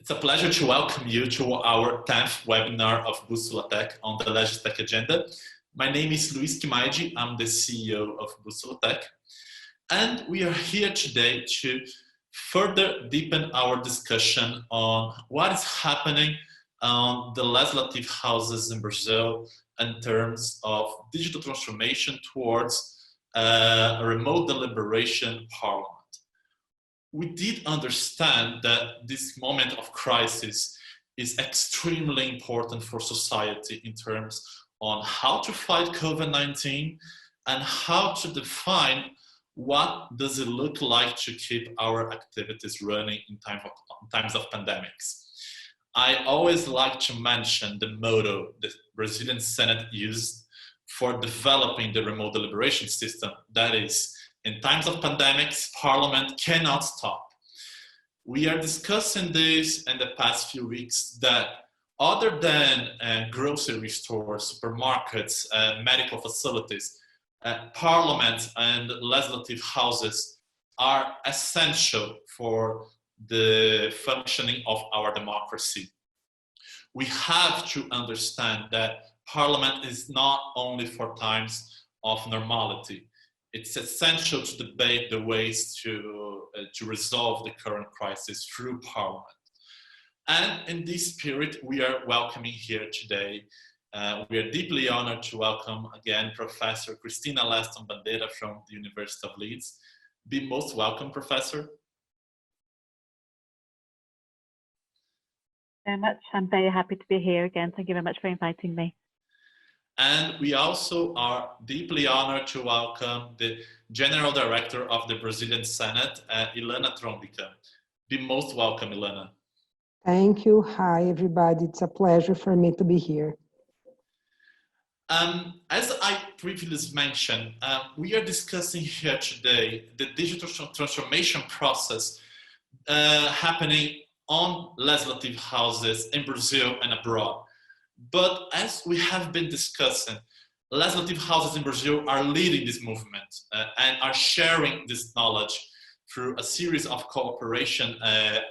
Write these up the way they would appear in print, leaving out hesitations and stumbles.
It's a pleasure to welcome you to our 10th webinar of Bússola Tech on the Legislative agenda. My name is Luís. I'm the CEO of Bússola Tech, and we are here today to further deepen our discussion on what is happening on the legislative houses in Brazil in terms of digital transformation towards a remote deliberation parliament. We did understand that this moment of crisis is extremely important for society in terms on how to fight COVID-19 and how to define what does it look like to keep our activities running in times of pandemics. I always like to mention the motto the Brazilian Senate used for developing the remote deliberation system, that is, in times of pandemics, Parliament cannot stop. We are discussing this in the past few weeks that other than grocery stores, supermarkets, medical facilities, Parliament and legislative houses are essential for the functioning of our democracy. We have to understand that Parliament is not only for times of normality. It's essential to debate the ways to resolve the current crisis through Parliament. And in this spirit, we are welcoming here today. We are deeply honored to welcome again Professor Cristina Leston-Bandeira from the University of Leeds. Be most welcome, Professor. Very much. I'm very happy to be here again. Thank you very much for inviting me. And we also are deeply honored to welcome the General Director of the Brazilian Senate, Ilana Trombka. Be most welcome, Ilana. Thank you. Hi, everybody. It's a pleasure for me to be here. As I previously mentioned, we are discussing here today the digital transformation process happening on legislative houses in Brazil and abroad. But as we have been discussing, legislative houses in Brazil are leading this movement and are sharing this knowledge through a series of cooperation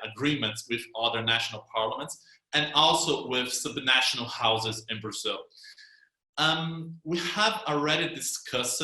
agreements with other national parliaments and also with subnational houses in Brazil. We have already discussed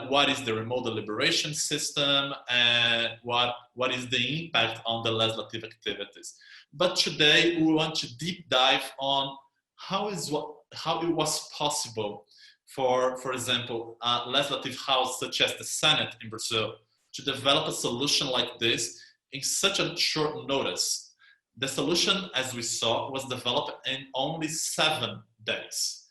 what is the remote deliberation system and what is the impact on the legislative activities. But today we want to deep dive on how it was possible for example, a legislative house such as the Senate in Brazil to develop a solution like this in such a short notice. The solution, as we saw, was developed in only 7 days.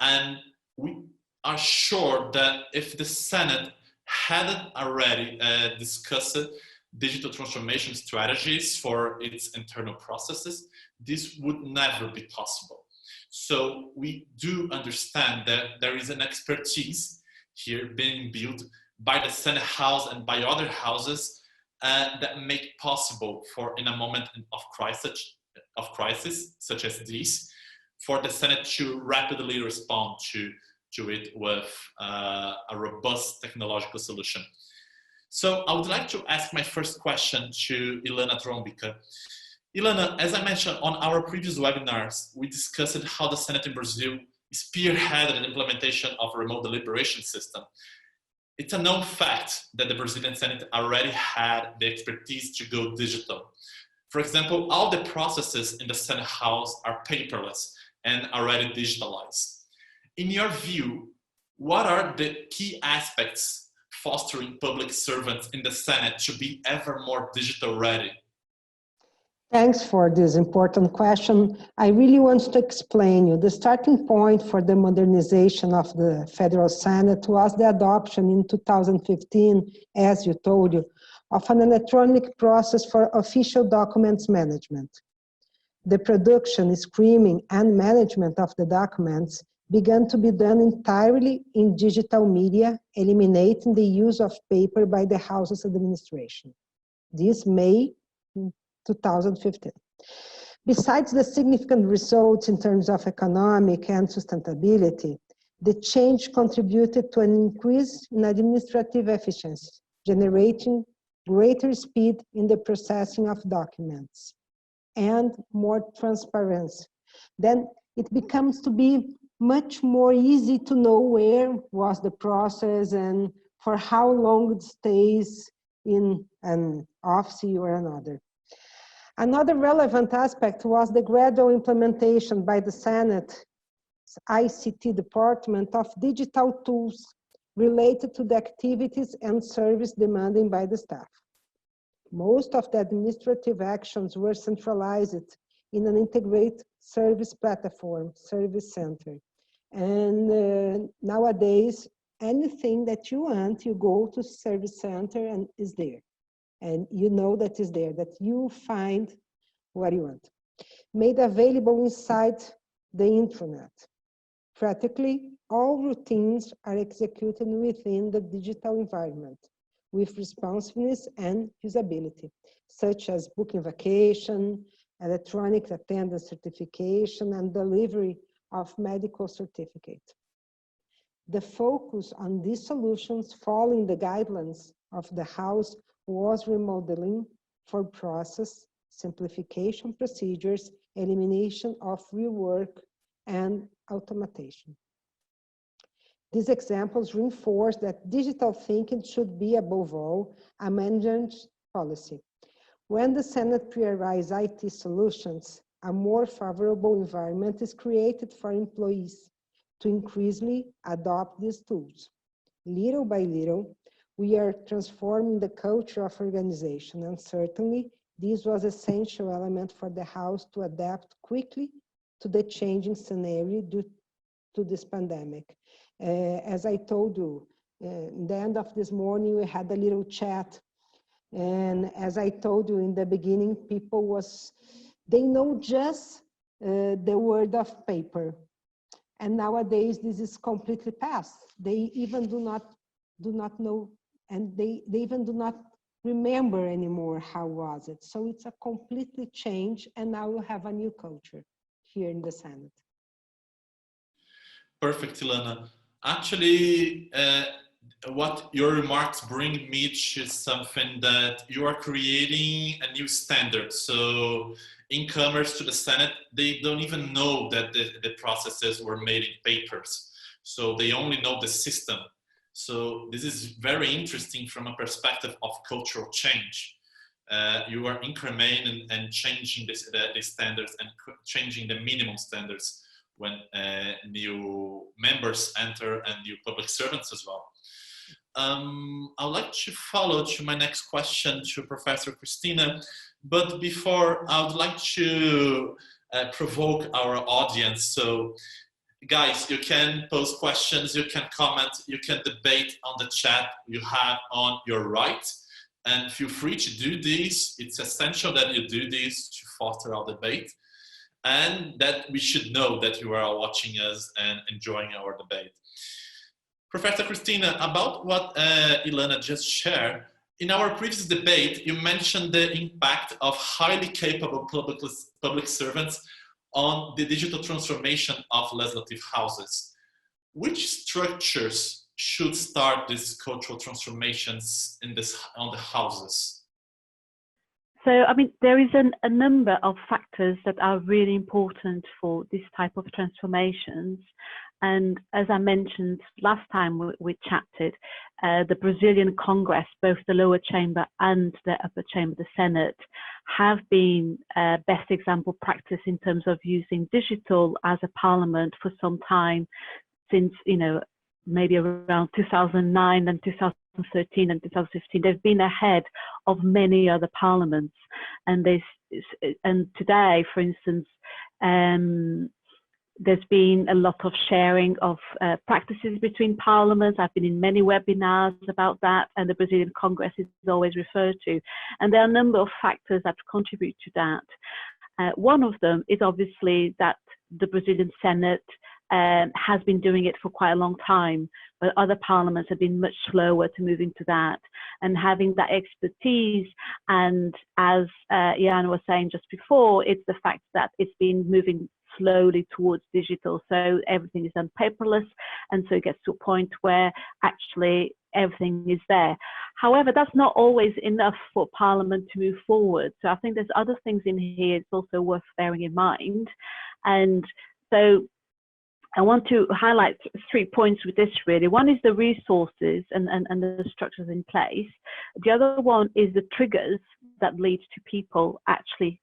And we are sure that if the Senate hadn't already discussed digital transformation strategies for its internal processes, this would never be possible. So we do understand that there is an expertise here being built by the Senate House and by other houses that make possible for, in a moment of crisis such as this, for the Senate to rapidly respond to it with a robust technological solution. So I would like to ask my first question to Ilana Trombka. Ilana, as I mentioned on our previous webinars, we discussed how the Senate in Brazil spearheaded the implementation of a remote deliberation system. It's a known fact that the Brazilian Senate already had the expertise to go digital. For example, all the processes in the Senate House are paperless and already digitalized. In your view, what are the key aspects fostering public servants in the Senate to be ever more digital ready? Thanks for this important question. I really want to explain you. The starting point for the modernization of the Federal Senate was the adoption in 2015, as you told you, of an electronic process for official documents management. The production, screening, and management of the documents began to be done entirely in digital media, eliminating the use of paper by the House's administration. This May 2015. Besides the significant results in terms of economic and sustainability, the change contributed to an increase in administrative efficiency, generating greater speed in the processing of documents. and more transparency. Then it becomes to be much more easy to know where was the process and for how long it stays in an office or another. Another relevant aspect was the gradual implementation by the Senate ICT department of digital tools related to the activities and service demanded by the staff. Most of the administrative actions were centralized in an integrated service platform, service center. And nowadays, anything that you want, you go to service center and is there. And you know that is there, that you find what you want. Made available inside the intranet. Practically, all routines are executed within the digital environment with responsiveness and usability, such as booking vacation, electronic attendance certification, and delivery of medical certificate. The focus on these solutions following the guidelines of the House was remodeling for process, simplification procedures, elimination of rework, and automation. These examples reinforce that digital thinking should be, above all, a management policy. When the Senate prioritizes IT solutions, a more favorable environment is created for employees to increasingly adopt these tools. Little by little, we are transforming the culture of organization, and certainly this was an essential element for the House to adapt quickly to the changing scenario due to this pandemic. As I told you, in the end of this morning, we had a little chat. And as I told you in the beginning, people they know just the word of paper. And nowadays, this is completely past. They even do not know, and they even do not remember anymore how was it. So it's a completely change, and now we have a new culture here in the Senate. Perfect, Ilana. Actually, what your remarks bring me to something that you are creating a new standard. So incomers to the Senate, they don't even know that the processes were made in papers. So they only know the system. So this is very interesting from a perspective of cultural change. You are incrementing and changing the standards and changing the minimum standards when new members enter and new public servants as well. I'd like to follow to my next question to Professor Cristina, but before I would like to provoke our audience. So guys, you can pose questions, you can comment, you can debate on the chat you have on your right, and feel free to do this. It's essential that you do this to foster our debate, and that we should know that you are watching us and enjoying our debate. Professor Cristina, about what Ilana just shared, in our previous debate, you mentioned the impact of highly capable public servants on the digital transformation of legislative houses. Which structures should start these cultural transformations on the houses? So, I mean, there is a number of factors that are really important for this type of transformations. And as I mentioned last time we chatted, the Brazilian Congress, both the lower chamber and the upper chamber, the Senate, have been best example practice in terms of using digital as a parliament for some time, since, maybe around 2009 and 2013 and 2015. They've been ahead of many other parliaments. And today, for instance, there's been a lot of sharing of practices between parliaments. I've been in many webinars about that, and the Brazilian Congress is always referred to. And there are a number of factors that contribute to that. One of them is obviously that the Brazilian Senate has been doing it for quite a long time, but other parliaments have been much slower to move into that. And having that expertise, and as Ilana was saying just before, it's the fact that it's been moving slowly towards digital. So everything is done paperless, and so it gets to a point where actually everything is there. However, that's not always enough for Parliament to move forward. So I think there's other things in here it's also worth bearing in mind. And so I want to highlight 3 points with this really. One is the resources and the structures in place. The other one is the triggers that lead to people actually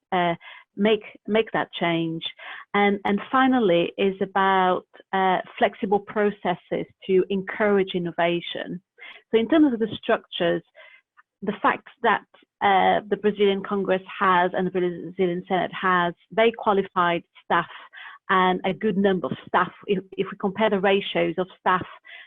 make that change. And finally is about flexible processes to encourage innovation. So in terms of the structures, the fact that the Brazilian Congress has and the Brazilian Senate has very qualified staff and a good number of staff. If we compare the ratios of staff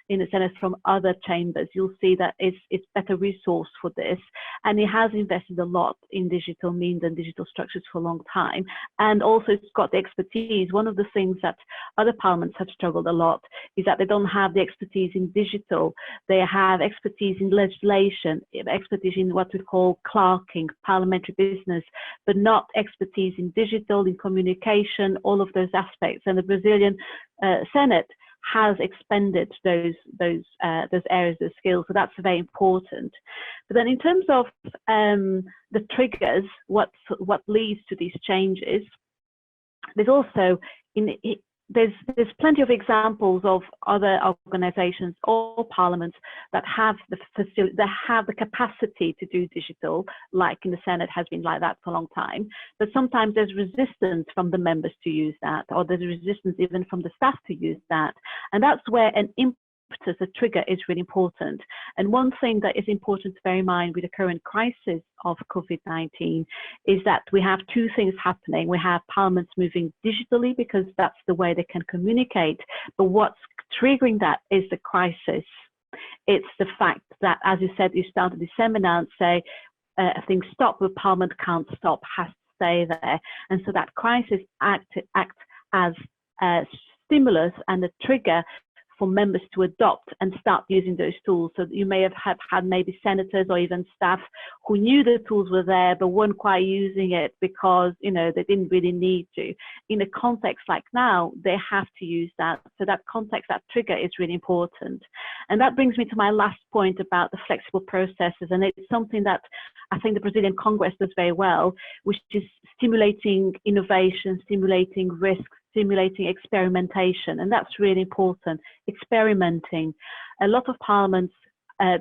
in the Senate from other chambers, you'll see that it's better resource for this. And it has invested a lot in digital means and digital structures for a long time. And also it's got the expertise. One of the things that other parliaments have struggled a lot is that they don't have the expertise in digital. They have expertise in legislation, expertise in what we call clerking, parliamentary business, but not expertise in digital, in communication, all of those aspects. And the Brazilian Senate has expended those areas of skills, so that's very important. But then in terms of the triggers, what leads to these changes, there's also there's plenty of examples of other organizations or parliaments that have the capacity to do digital, like in the Senate has been like that for a long time. But sometimes there's resistance from the members to use that, or there's resistance even from the staff to use that. And that's where an impetus, a trigger, is really important. And one thing that is important to bear in mind with the current crisis of COVID-19 is that we have two things happening. We have parliaments moving digitally because that's the way they can communicate. But what's triggering that is the crisis. It's the fact that, as you said, you started the seminar and say things stop, but Parliament can't stop, has to stay there. And so that crisis acts as a stimulus and a trigger for members to adopt and start using those tools. So you may have had maybe senators or even staff who knew the tools were there but weren't quite using it because, you know, they didn't really need to. In a context like now, they have to use that. So that context, that trigger is really important. And that brings me to my last point about the flexible processes. And it's something that I think the Brazilian Congress does very well, which is stimulating innovation, stimulating risks, stimulating experimentation, and that's really important. Experimenting. A lot of parliaments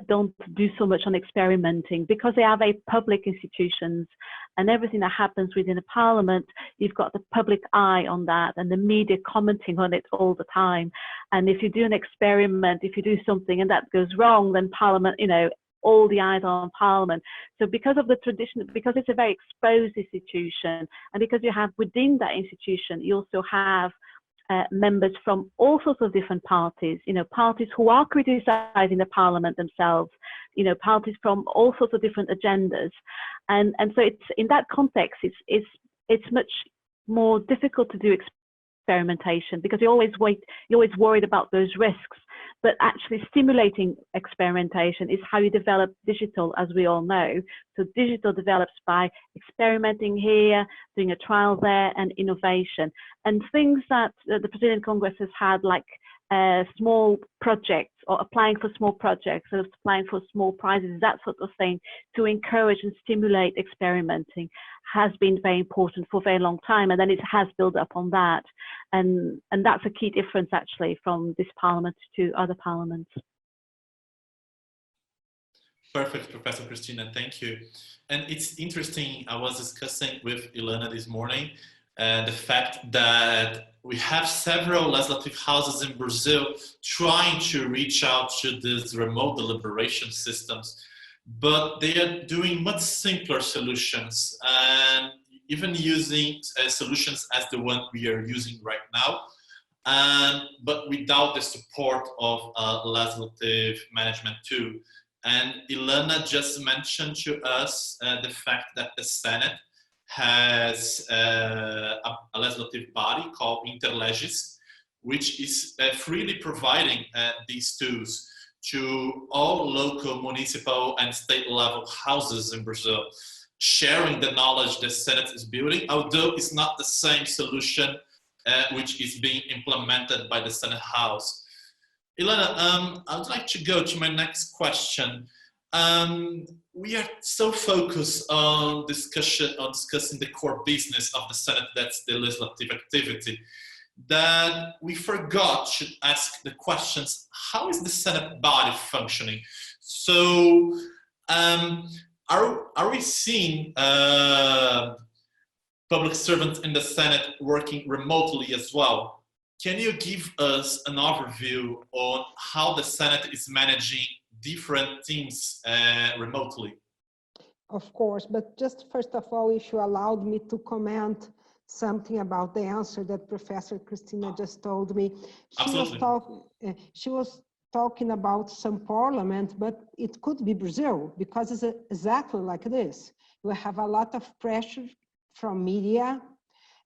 don't do so much on experimenting because they are very public institutions, and everything that happens within a parliament, you've got the public eye on that and the media commenting on it all the time. And if you do an experiment, if you do something and that goes wrong, then parliament, you know, all the eyes are on Parliament. So because of the tradition, because it's a very exposed institution, and because you have within that institution, you also have members from all sorts of different parties, you know, parties who are criticizing the Parliament themselves, you know, parties from all sorts of different agendas. And so it's in that context, it's much more difficult to do experimentation because you're always worried about those risks. But actually stimulating experimentation is how you develop digital, as we all know. So digital develops by experimenting here, doing a trial there, and innovation. And things that the Brazilian Congress has had, like small projects or applying for small projects or applying for small prizes, that sort of thing, to encourage and stimulate experimenting has been very important for a very long time, and then it has built up on that, and that's a key difference actually from this parliament to other parliaments. Perfect, Professor Cristina, thank you. And it's interesting, I was discussing with Ilana this morning the fact that we have several legislative houses in Brazil trying to reach out to these remote deliberation systems, but they are doing much simpler solutions and even using solutions as the one we are using right now, but without the support of legislative management too. And Ilana just mentioned to us the fact that the Senate has a legislative body called Interlegis, which is freely providing these tools to all local, municipal, and state level houses in Brazil, sharing the knowledge the Senate is building, although it's not the same solution which is being implemented by the Senate House. Ilana, I would like to go to my next question. We are so focused on discussing the core business of the Senate, that's the legislative activity, that we forgot to ask the questions, how is the Senate body functioning? So are we seeing public servants in the Senate working remotely as well? Can you give us an overview on how the Senate is managing different teams remotely? Of course, but just first of all, if you allowed me to comment something about the answer that Professor Cristina just told me. She was talking about some parliament, but it could be Brazil, because it's exactly like this. We have a lot of pressure from media,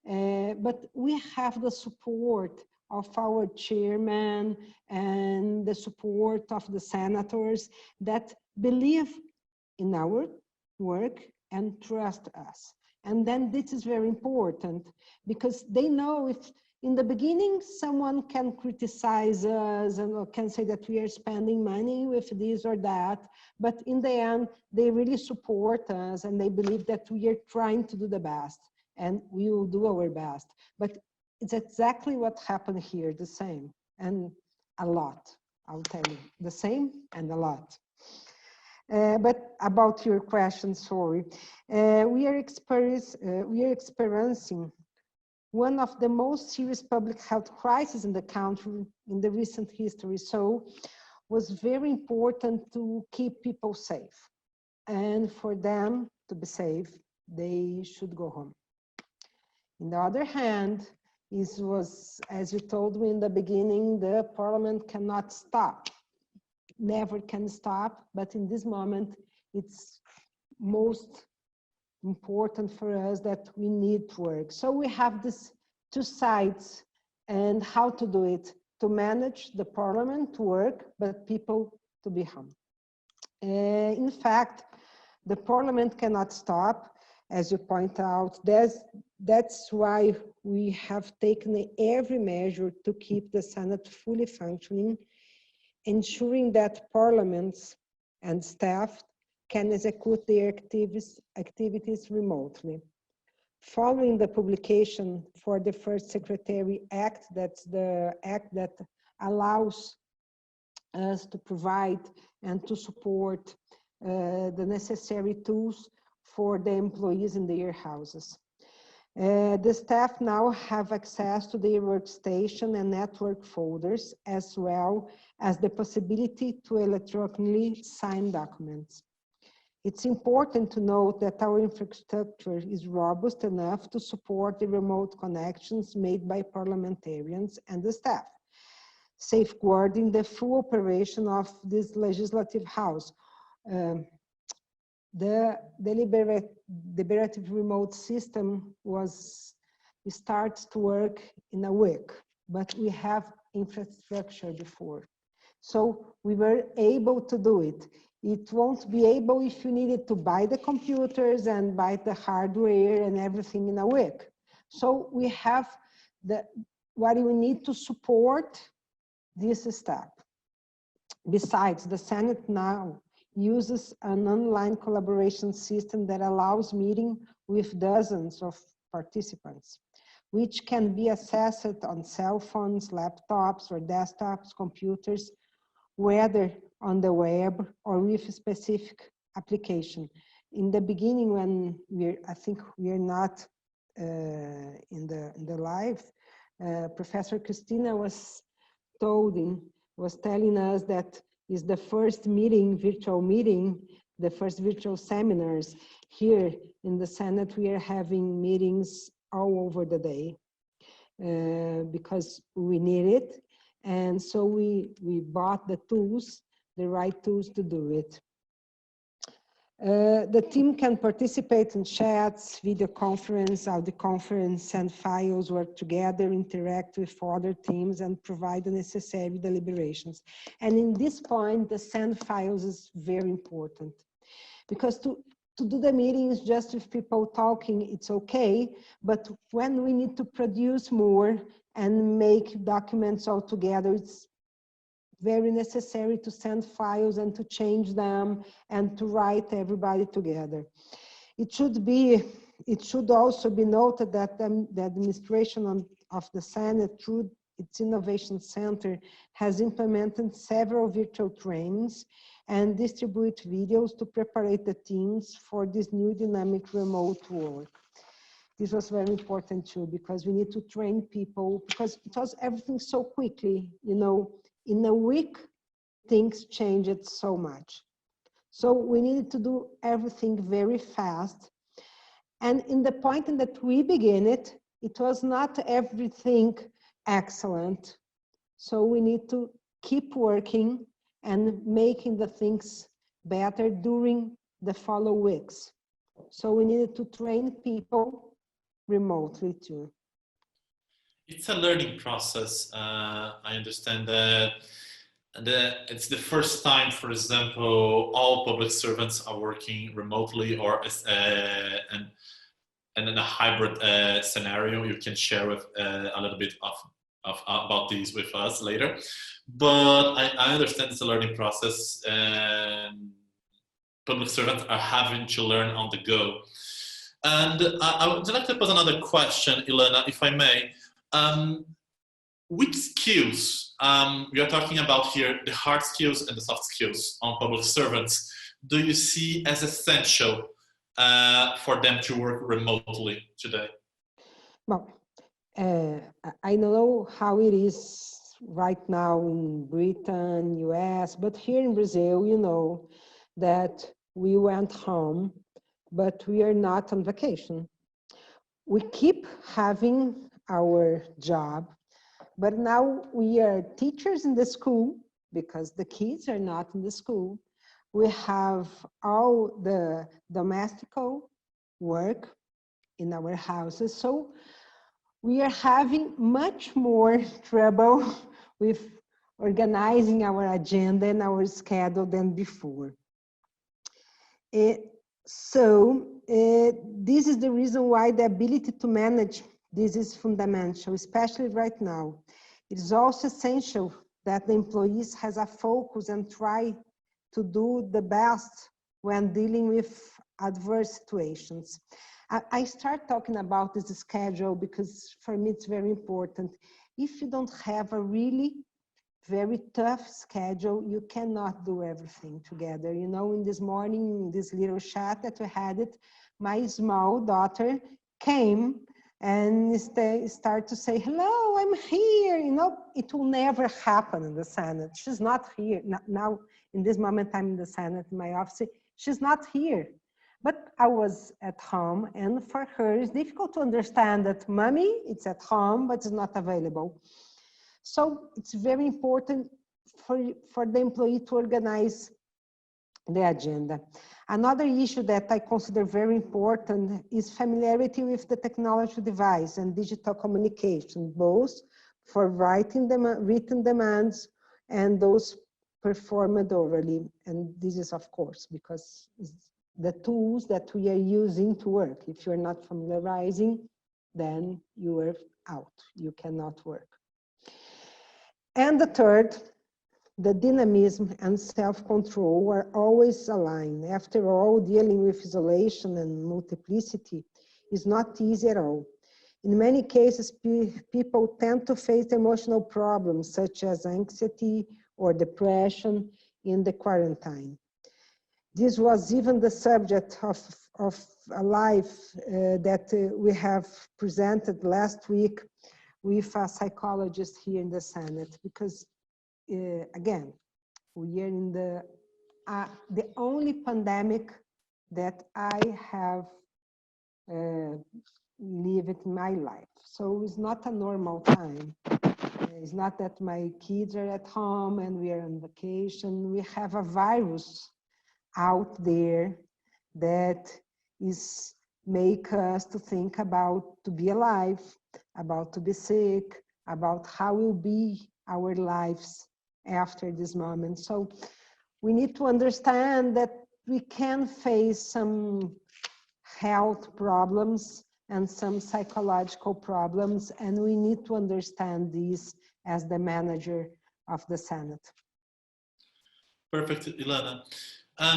but we have the support of our chairman and the support of the senators that believe in our work and trust us. And then this is very important, because they know if in the beginning someone can criticize us and can say that we are spending money with this or that, but in the end they really support us and they believe that we are trying to do the best, and we will do our best. But it's exactly what happened here, the same, and a lot, I'll tell you, the same and a lot. But about your question, sorry, we are experiencing one of the most serious public health crises in the country in the recent history. So it was very important to keep people safe. And for them to be safe, they should go home. On the other hand, it was, as you told me in the beginning, the parliament cannot stop. Never can stop, but in this moment, it's most important for us that we need to work. So we have these two sides and how to do it, to manage the parliament to work, but people to be home. In fact, the parliament cannot stop, as you point out. That's why we have taken every measure to keep the Senate fully functioning, ensuring that parliaments and staff can execute their activities remotely. Following the publication for the First Secretary Act, that's the act that allows us to provide and to support the necessary tools for the employees in their houses. The staff now have access to their workstation and network folders, as well as the possibility to electronically sign documents. It's important to note that our infrastructure is robust enough to support the remote connections made by parliamentarians and the staff, safeguarding the full operation of this legislative house. The deliberative remote system starts to work in a week, but we have infrastructure before. So we were able to do it. It won't be able if you needed to buy the computers and buy the hardware and everything in a week. So we have what we need to support this step. Besides, the Senate now uses an online collaboration system that allows meeting with dozens of participants, which can be accessed on cell phones, laptops, or desktops, computers, whether on the web or with a specific application. In the beginning, when I think we're not in the live, Professor Cristina was telling us that is the first virtual meeting, the first virtual seminars. Here in the Senate, we are having meetings all over the day because we need it. And so we bought the tools, the right tools to do it. The team can participate in chats, video conference, audio conference, send files, work together, interact with other teams, and provide the necessary deliberations. And in this point, the send files is very important, because to do the meetings just with people talking, it's okay, but when we need to produce more and make documents all together, very necessary to send files and to change them and to write everybody together. It should also be noted that the administration of the Senate, through its Innovation Center, has implemented several virtual trainings and distribute videos to prepare the teams for this new dynamic remote work. This was very important too, because we need to train people, because it was everything so quickly, you know, in a week, things changed so much. So we needed to do everything very fast. And in the point in that we began it, it was not everything excellent. So we need to keep working and making the things better during the following weeks. So we needed to train people remotely too. It's a learning process. I understand that it's the first time, for example, all public servants are working remotely or and in a hybrid scenario. You can share with a little bit about these with us later. But I understand it's a learning process, and public servants are having to learn on the go. And I would like to pose another question, Ilana, if I may. Which skills, we are talking about here, the hard skills and the soft skills on public servants, do you see as essential for them to work remotely today? Well, I know how it is right now in Britain, US, but here in Brazil, you know that we went home, but we are not on vacation. We keep having our job, but now we are teachers in the school because the kids are not in the school. We have all the domestical work in our houses. So we are having much more trouble with organizing our agenda and our schedule than before. This is the reason why the ability to manage this is fundamental, especially right now. It is also essential that the employees has a focus and try to do the best when dealing with adverse situations. I start talking about this schedule because for me it's very important. If you don't have a really very tough schedule, you cannot do everything together. You know, in this morning, this little chat that we had it, my small daughter came and start to say, hello, I'm here. You know, it will never happen in the Senate. She's not here. Now, in this moment, I'm in the Senate, in my office, she's not here. But I was at home, and for her, it's difficult to understand that mommy, it's at home, but it's not available. So it's very important for the employee to organize the agenda. Another issue that I consider very important is familiarity with the technology device and digital communication, both for written demands and those performed orally. And this is, of course, because it's the tools that we are using to work. If you're not familiarizing, then you are out. You cannot work. And the third, the dynamism and self-control are always aligned. After all, dealing with isolation and multiplicity is not easy at all. In many cases, people tend to face emotional problems such as anxiety or depression in the quarantine. This was even the subject of a live that we have presented last week with a psychologist here in the Senate, because again, we are in the only pandemic that I have lived in my life. So it's not a normal time. It's not that my kids are at home and we are on vacation. We have a virus out there that is make us to think about to be alive, about to be sick, about how will be our lives after this moment. So we need to understand that we can face some health problems and some psychological problems, and we need to understand these as the manager of the Senate. Perfect, Ilana.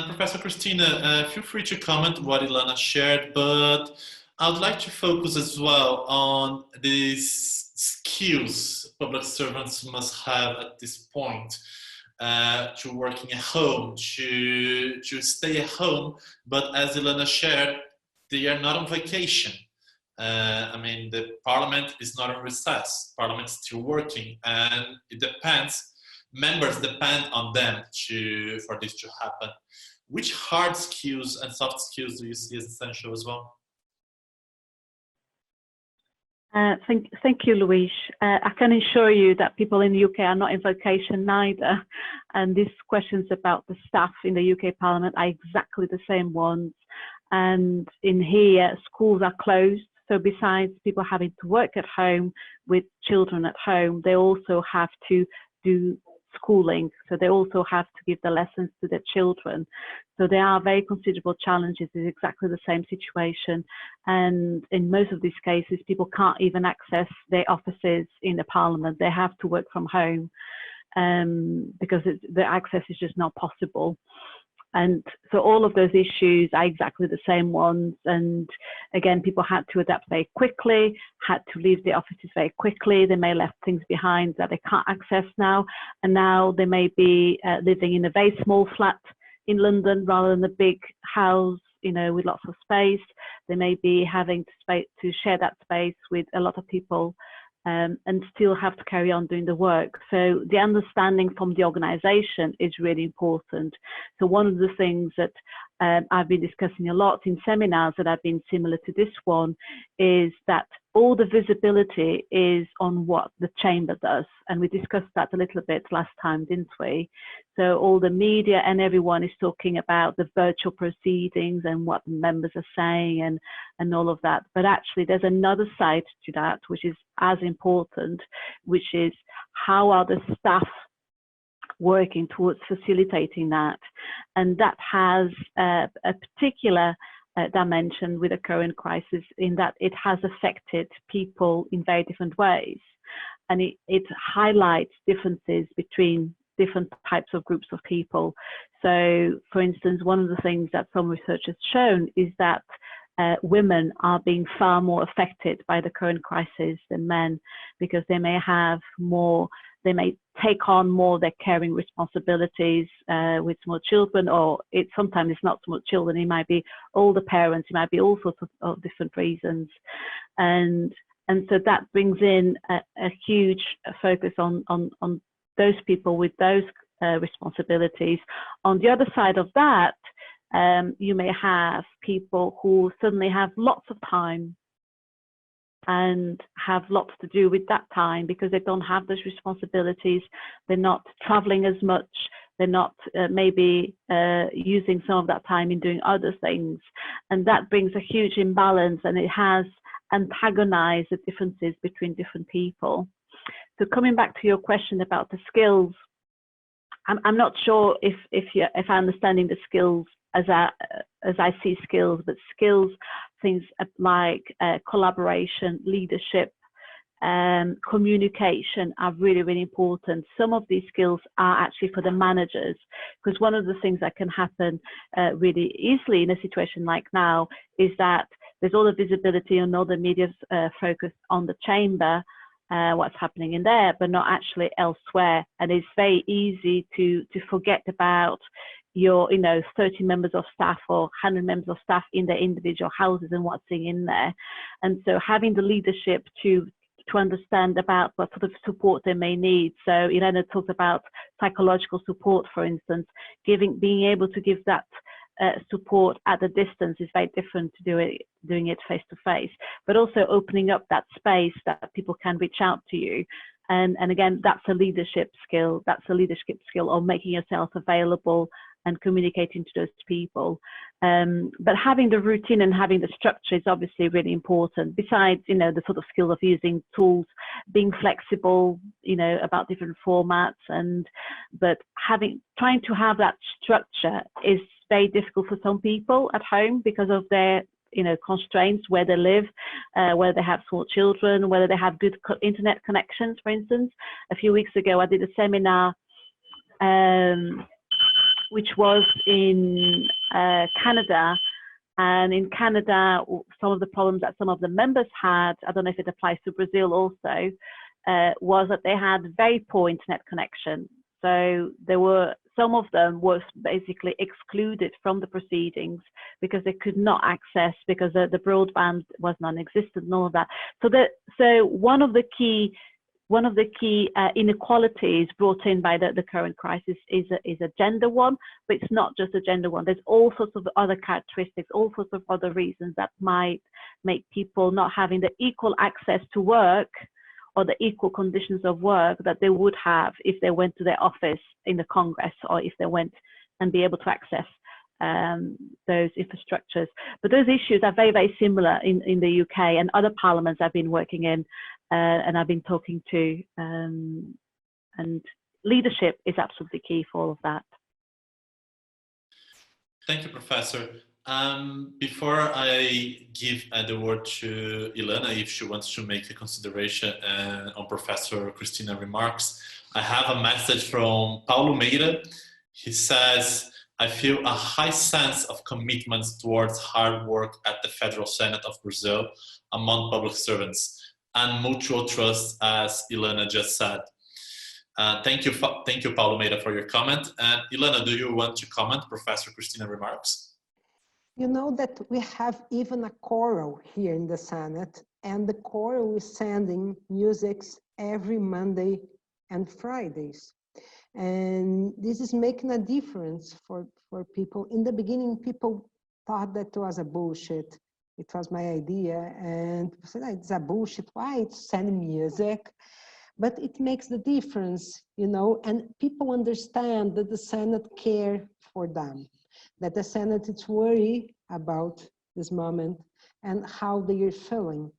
Professor Cristina, feel free to comment what Ilana shared, but I would like to focus as well on these skills public servants must have at this point to working at home, to stay at home, but as Ilana shared, they are not on vacation. I mean, the parliament is not on recess. Parliament is still working, and it depends. Members depend on them for this to happen. Which hard skills and soft skills do you see as essential as well? Thank you, Luís. I can assure you that people in the UK are not in vacation neither. And these questions about the staff in the UK Parliament are exactly the same ones. And in here, schools are closed. So besides people having to work at home with children at home, they also have to do schooling. So they also have to give the lessons to their children. So there are very considerable challenges. It's exactly the same situation. And in most of these cases, people can't even access their offices in the Parliament. They have to work from home because the access is just not possible. And so all of those issues are exactly the same ones. And again, people had to adapt very quickly, had to leave the offices very quickly. They may have left things behind that they can't access now. And now they may be living in a very small flat in London rather than a big house, you know, with lots of space. They may be having to share that space with a lot of people and still have to carry on doing the work. So the understanding from the organization is really important. So one of the things that I've been discussing a lot in seminars that have been similar to this one is that all the visibility is on what the chamber does. And we discussed that a little bit last time, didn't we? So all the media and everyone is talking about the virtual proceedings and what the members are saying and all of that. But actually there's another side to that, which is as important, which is how are the staff working towards facilitating that. And that has a particular dimension with the current crisis in that it has affected people in very different ways. And it highlights differences between different types of groups of people. So, for instance, one of the things that some research has shown is that women are being far more affected by the current crisis than men, because they may have more, they may take on more their caring responsibilities with small children, or sometimes it's not small children, it might be older parents, it might be all sorts of different reasons. And so that brings in a huge focus on those people with those responsibilities. On the other side of that, you may have people who suddenly have lots of time and have lots to do with that time because they don't have those responsibilities. They're not traveling as much. They're not maybe using some of that time in doing other things. And that brings a huge imbalance, and it has antagonized the differences between different people. So coming back to your question about the skills, I'm not sure if I'm understanding the skills as I see skills, but skills, things like collaboration, leadership, communication are really, really important. Some of these skills are actually for the managers, because one of the things that can happen really easily in a situation like now is that there's all the visibility and all the media's focused on the chamber, what's happening in there, but not actually elsewhere. And it's very easy to forget about your 30 members of staff or 100 members of staff in their individual houses and what's in there. And so having the leadership to understand about what sort of support they may need. So Ilana talked about psychological support, for instance, being able to give that support at a distance is very different to doing it face to face, but also opening up that space that people can reach out to you. And again, that's a leadership skill. That's a leadership skill of making yourself available and communicating to those people. But having the routine and having the structure is obviously really important. Besides, the sort of skill of using tools, being flexible, about different formats, but trying to have that structure is very difficult for some people at home because of their constraints, where they live, whether they have small children, whether they have good internet connections. For instance, a few weeks ago, I did a seminar which was in Canada. And in Canada, some of the problems that some of the members had, I don't know if it applies to Brazil also, was that they had very poor internet connection. So there were, some of them were basically excluded from the proceedings because they could not access, because the broadband was non-existent and all of that. So one of the key inequalities brought in by the current crisis is a gender one, but it's not just a gender one. There's all sorts of other characteristics, all sorts of other reasons that might make people not having the equal access to work or the equal conditions of work that they would have if they went to their office in the Congress, or if they went and be able to access those infrastructures. But those issues are very, very similar in the UK and other parliaments I've been working in and I've been talking to, and leadership is absolutely key for all of that. Thank you, Professor. Before I give the word to Ilana, if she wants to make a consideration on Professor Cristina remarks, I have a message from Paulo Meira. He says, I feel a high sense of commitment towards hard work at the Federal Senate of Brazil among public servants and mutual trust, as Ilana just said. Thank you, Paulo Meira, for your comment. And Ilana, do you want to comment Professor Cristina remarks? You know that we have even a choral here in the Senate, and the choral is sending musics every Monday and Fridays. And this is making a difference for people. In the beginning, people thought that it was a bullshit. It was my idea, and people said, it's a bullshit, why it's sending music? But it makes the difference, you know, and people understand that the Senate care for them, that the Senate is worried about this moment and how they are feeling.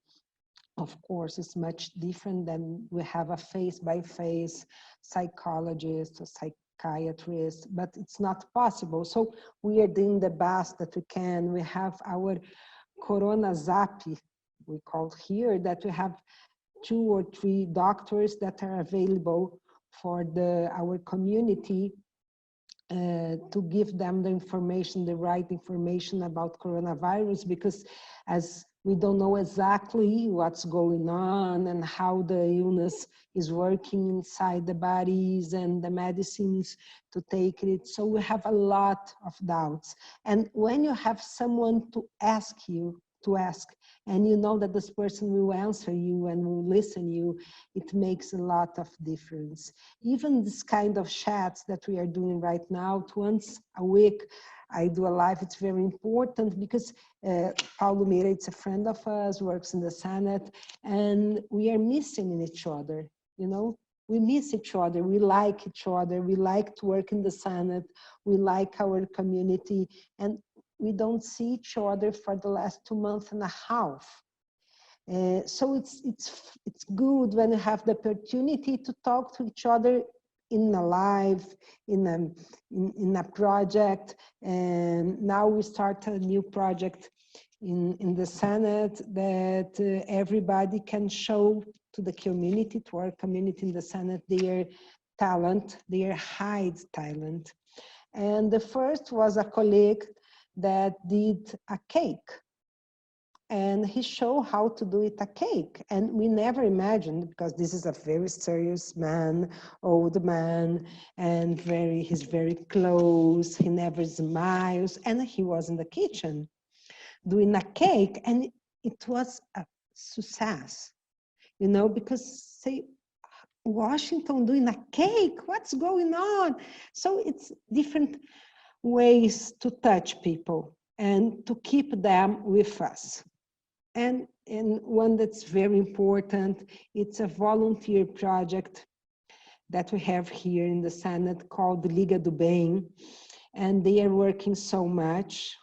Of course, it's much different than we have a face-by-face psychologist or psychiatrist, but it's not possible. So we are doing the best that we can. We have our Corona Zap, we call here, that we have 2 or 3 doctors that are available for our community to give them the information, the right information about coronavirus, because as we don't know exactly what's going on and how the illness is working inside the bodies and the medicines to take it. So we have a lot of doubts. And when you have someone to ask, and you know that this person will answer you and will listen you, it makes a lot of difference. Even this kind of chats that we are doing right now, once a week, I do a live. It's very important because Paulo Meira, it's a friend of us, works in the Senate, and we are missing each other, you know? We miss each other, we like each other, we like to work in the Senate, we like our community, and we don't see each other for the last 2.5 months. So it's good when you have the opportunity to talk to each other in a live, in a project. And now we start a new project in the Senate that everybody can show to the community, to our community in the Senate, their talent, their high talent. And the first was a colleague that did a cake, and he showed how to do it a cake. And we never imagined, because this is a very serious man, old man, and he's very close, he never smiles, and he was in the kitchen doing a cake, and it was a success, you know, because say, Washington doing a cake, what's going on? So it's different ways to touch people and to keep them with us. And one that's very important, it's a volunteer project that we have here in the Senate called Liga do Bem, and they are working so much.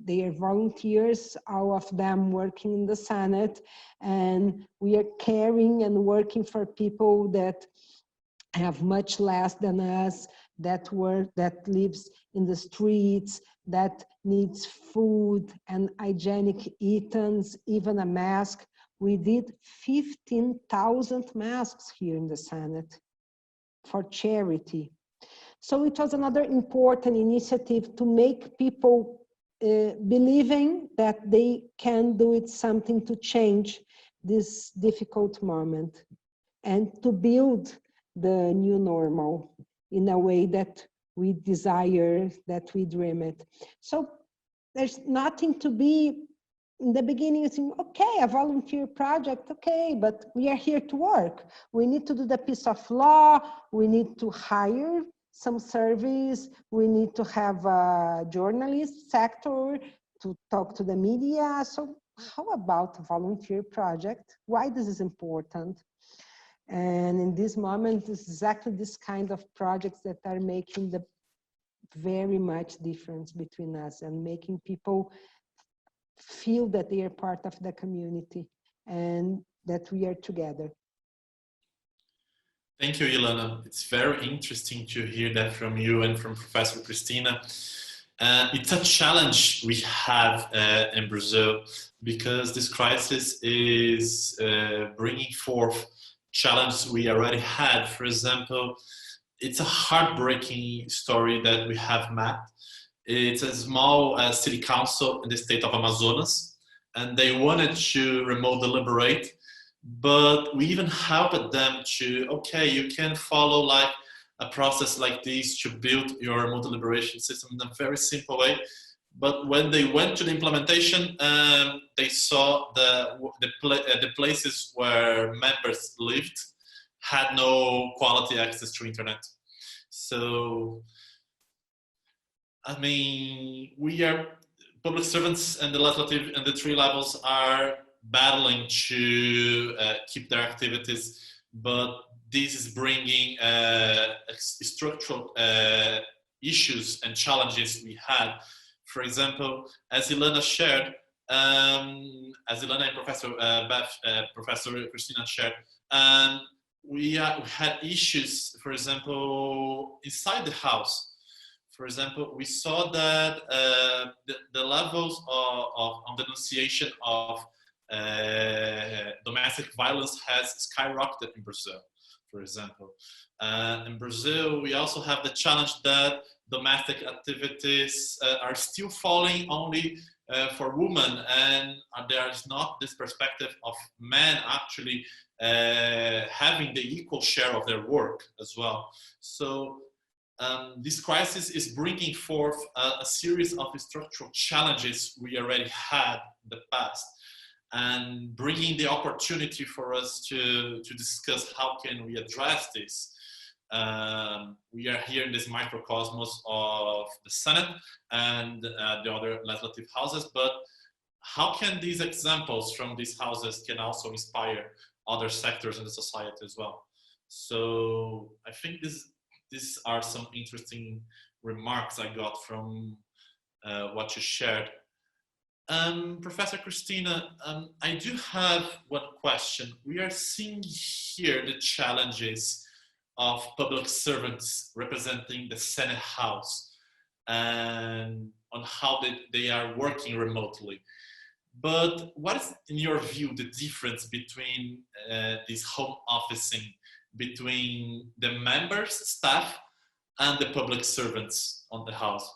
They are volunteers, all of them working in the Senate, and we are caring and working for people that have much less than us, that lives in the streets, that needs food and hygienic items, even a mask. We did 15,000 masks here in the Senate for charity. So it was another important initiative to make people believing that they can do it something to change this difficult moment and to build the new normal in a way that we desire, that we dream it. So there's nothing to be, in the beginning, you think, okay, a volunteer project, okay, but we are here to work. We need to do the piece of law, we need to hire some service, we need to have a journalist sector to talk to the media. So how about a volunteer project? Why this is important? And in this moment, it's exactly this kind of projects that are making the very much difference between us and making people feel that they are part of the community and that we are together. Thank you, Ilana. It's very interesting to hear that from you and from Professor Cristina. It's a challenge we have in Brazil because this crisis is bringing forth challenges we already had. For example, it's a heartbreaking story that we have mapped. It's a small city council in the state of Amazonas, and they wanted to remote deliberate, but we even helped them to, okay, you can follow like a process like this to build your remote deliberation system in a very simple way. But when they went to the implementation, they saw the places where members lived had no quality access to internet. So, I mean, we are public servants and the legislative and the three levels are battling to keep their activities, but this is bringing structural issues and challenges we had. For example, as Ilana shared, as Ilana and Professor Cristina shared, we had issues, for example, inside the house. For example, we saw that the levels of denunciation of domestic violence has skyrocketed in Brazil, for example. In Brazil, we also have the challenge that domestic activities are still falling only for women, and there is not this perspective of men actually having the equal share of their work as well. So this crisis is bringing forth a series of structural challenges we already had in the past, and bringing the opportunity for us to discuss how can we address this. We are here in this microcosmos of the Senate and the other legislative houses, but how can these examples from these houses can also inspire other sectors in the society as well? So I think these are some interesting remarks I got from what you shared. Professor Cristina, I do have one question. We are seeing here the challenges of public servants representing the Senate House and on how they are working remotely. But what is, in your view, the difference between this home officing between the members, staff, and the public servants on the House?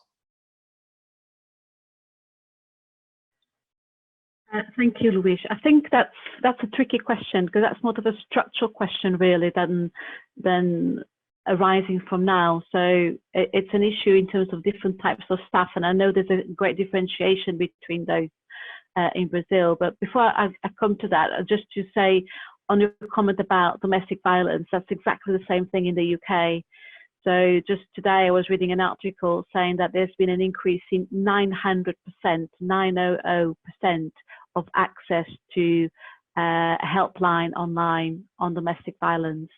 Thank you, Luís. I think that's a tricky question because that's more of a structural question really than arising from now. So it's an issue in terms of different types of staff, and I know there's a great differentiation between those in Brazil. But before I come to that, just to say on your comment about domestic violence, that's exactly the same thing in the UK. So just today I was reading an article saying that there's been an increase in 900%, 900% of access to a helpline online on domestic violence.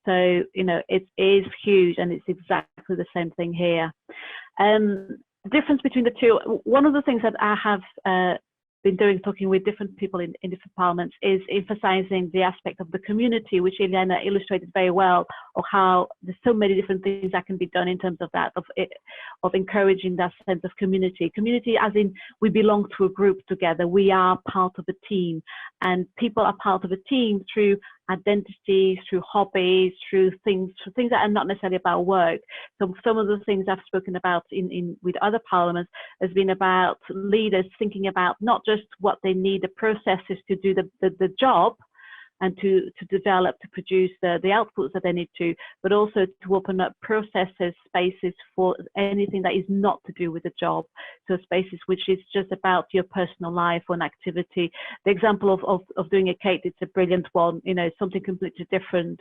So, you know, it is huge, and it's exactly the same thing here. The difference between the two, one of the things that I have been doing, talking with different people in different parliaments, is emphasizing the aspect of the community, which Ilana illustrated very well, of how there's so many different things that can be done in terms of that, of encouraging that sense of community. Community as in we belong to a group together, we are part of a team, and people are part of a team through identity, through hobbies, through things that are not necessarily about work. So some of the things I've spoken about with other parliaments has been about leaders thinking about not just what they need, the processes to do the job, and to develop, to produce the outputs that they need to, but also to open up processes, spaces for anything that is not to do with the job. So spaces which is just about your personal life or an activity. The example of doing a cake, it's a brilliant one, you know, something completely different.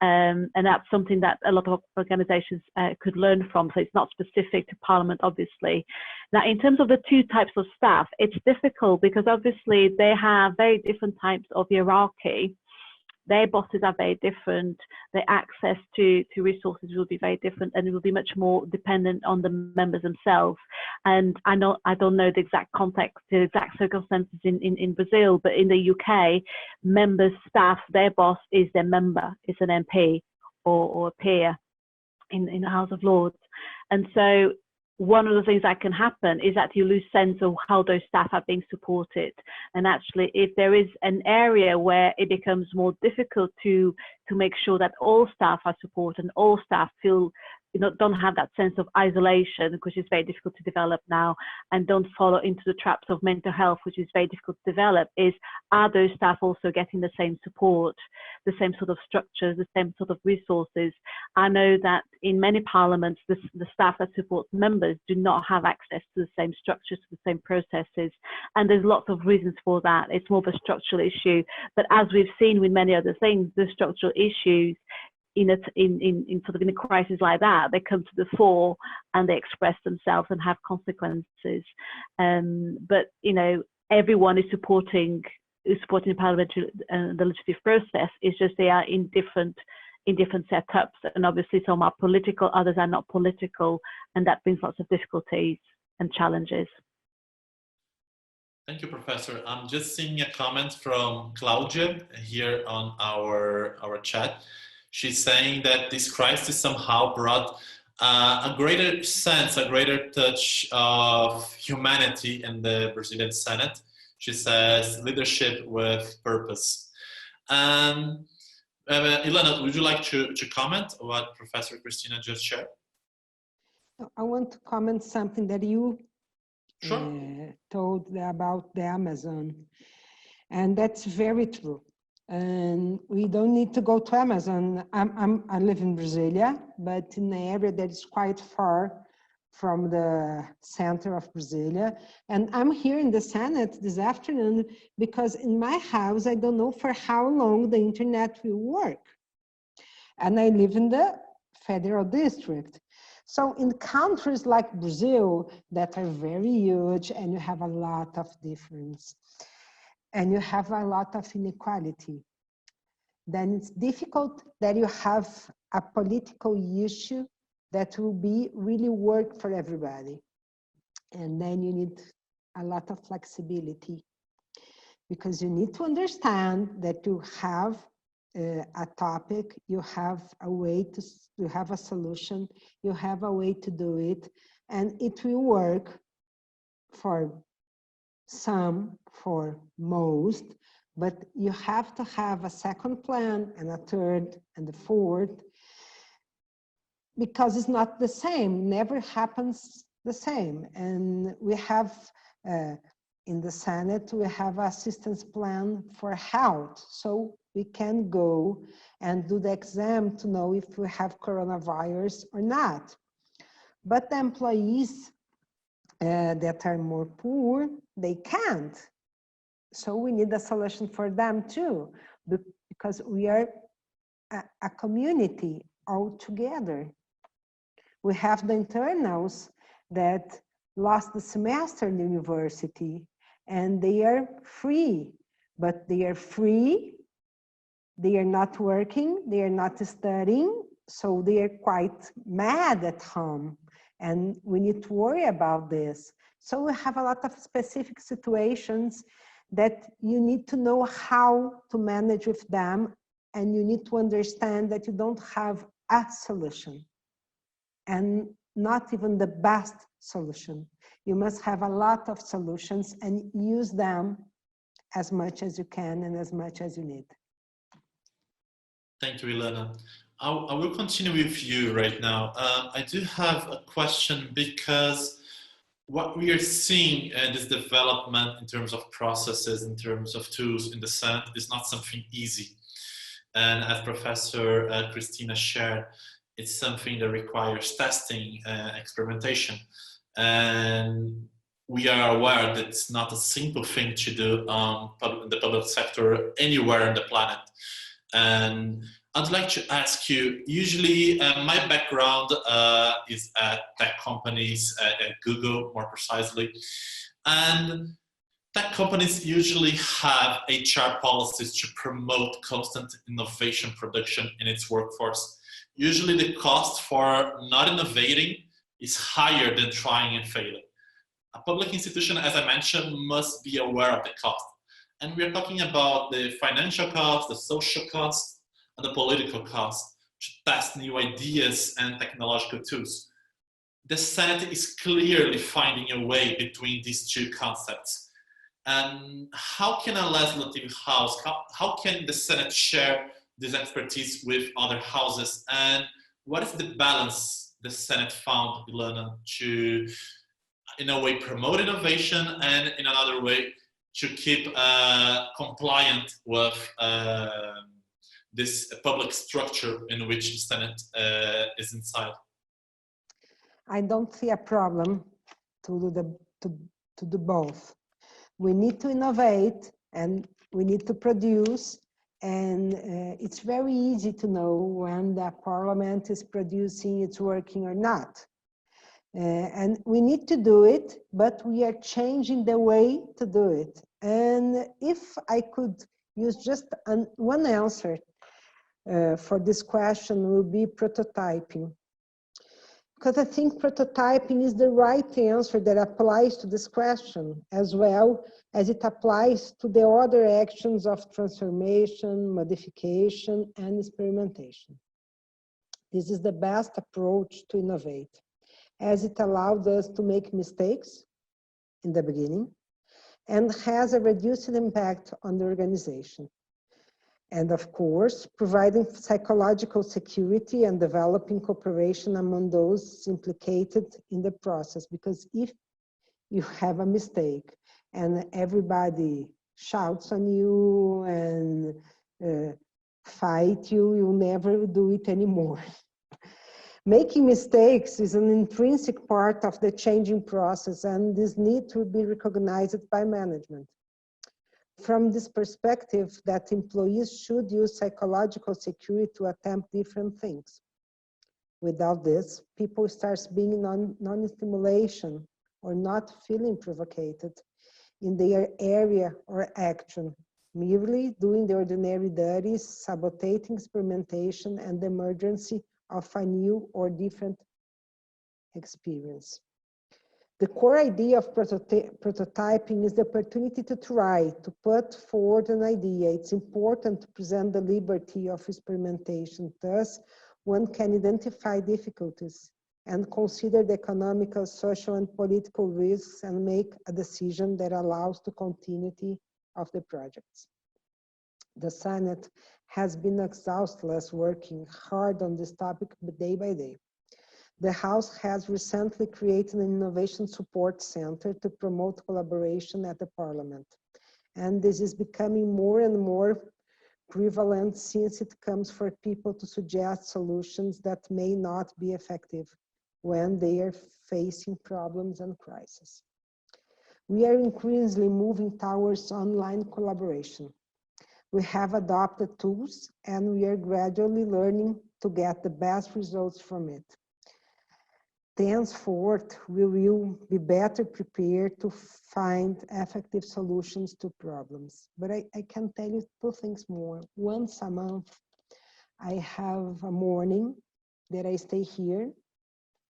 And that's something that a lot of organizations could learn from. So it's not specific to Parliament, obviously. Now, in terms of the two types of staff, it's difficult because obviously they have very different types of hierarchy. Their bosses are very different. Their access to resources will be very different, and it will be much more dependent on the members themselves. And I don't know the exact context, the exact circumstances in Brazil, but in the UK, members, staff, their boss is their member, is an MP or a peer in the House of Lords. And so one of the things that can happen is that you lose sense of how those staff are being supported. And actually, if there is an area where it becomes more difficult to make sure that all staff are supported and all staff feel, you know, don't have that sense of isolation, which is very difficult to develop now, and don't follow into the traps of mental health, which is very difficult to develop, are those staff also getting the same support, the same sort of structures, the same sort of resources? I know that in many parliaments, the staff that support members do not have access to the same structures, to the same processes, and there's lots of reasons for that. It's more of a structural issue, but as we've seen with many other things, the structural issues in a crisis like that, they come to the fore and they express themselves and have consequences. But you know, everyone is supporting parliamentary the legislative process. It's just they are in different setups, and obviously some are political, others are not political, and that brings lots of difficulties and challenges. Thank you, Professor. I'm just seeing a comment from Claudia here on our chat. She's saying that this crisis somehow brought a greater sense, a greater touch of humanity in the Brazilian Senate. She says leadership with purpose. Ilana, would you like to comment on what Professor Cristina just shared? I want to comment something that you told about the Amazon, and that's very true. And we don't need to go to Amazon. I live in Brasilia, but in an area that is quite far from the center of Brasilia. And I'm here in the Senate this afternoon because in my house, I don't know for how long the internet will work. And I live in the federal district. So in countries like Brazil that are very huge and you have a lot of difference, and you have a lot of inequality, then it's difficult that you have a political issue that will be really work for everybody. And then you need a lot of flexibility, because you need to understand that you have a topic, you have a way to, you have a solution, you have a way to do it, and it will work for some, for most, but you have to have a second plan and a third and a fourth, because it's not the same, never happens the same. And we have, in the Senate, we have assistance plan for health. So we can go and do the exam to know if we have coronavirus or not. But the employees that are more poor, they can't. So we need a solution for them too, because we are a community all together. We have the internals that lost the semester in the university, and they are free, but they are free, they are not working, they are not studying, so they are quite mad at home, and we need to worry about this. So we have a lot of specific situations that you need to know how to manage with them, and you need to understand that you don't have a solution, and not even the best solution. You must have a lot of solutions and use them as much as you can and as much as you need. Thank you, Ilana. I will continue with you right now. I do have a question because what we are seeing in this development in terms of processes, in terms of tools in the Senate is not something easy. And as Professor Cristina shared, it's something that requires testing, experimentation. And we are aware that it's not a simple thing to do in the public sector anywhere on the planet. And I'd like to ask you, usually my background is at tech companies, at Google more precisely, and tech companies usually have HR policies to promote constant innovation production in its workforce. Usually the cost for not innovating is higher than trying and failing. A public institution, as I mentioned, must be aware of the cost. And we're talking about the financial cost, the social cost, and the political cost to test new ideas and technological tools. The Senate is clearly finding a way between these two concepts. And how can a legislative house, how can the Senate share this expertise with other houses? And what is the balance the Senate found, Ilana, to, in a way, promote innovation and in another way, to keep compliant with this public structure in which the Senate is inside? I don't see a problem to do both. We need to innovate and we need to produce, and it's very easy to know when the Parliament is producing, it's working or not. And we need to do it, but we are changing the way to do it. And if I could use just one answer for this question, will be prototyping. Because I think prototyping is the right answer that applies to this question, as well as it applies to the other actions of transformation, modification, and experimentation. This is the best approach to innovate, as it allows us to make mistakes in the beginning and has a reduced impact on the organization. And of course, providing psychological security and developing cooperation among those implicated in the process. Because if you have a mistake and everybody shouts on you and fight you, you'll never do it anymore. Making mistakes is an intrinsic part of the changing process, and this need to be recognized by management. From this perspective, that employees should use psychological security to attempt different things. Without this, people start being non-stimulation or not feeling provocated in their area or action, merely doing the ordinary duties, sabotaging experimentation and the emergency of a new or different experience. The core idea of prototyping is the opportunity to try, to put forward an idea. It's important to present the liberty of experimentation. Thus, one can identify difficulties and consider the economical, social, and political risks and make a decision that allows the continuity of the projects. The Senate has been exhaustless working hard on this topic day by day. The House has recently created an innovation support center to promote collaboration at the Parliament. And this is becoming more and more prevalent since it comes for people to suggest solutions that may not be effective when they are facing problems and crises. We are increasingly moving towards online collaboration. We have adopted tools and we are gradually learning to get the best results from it. Henceforth, we will be better prepared to find effective solutions to problems. But I can tell you two things more. Once a month, I have a morning that I stay here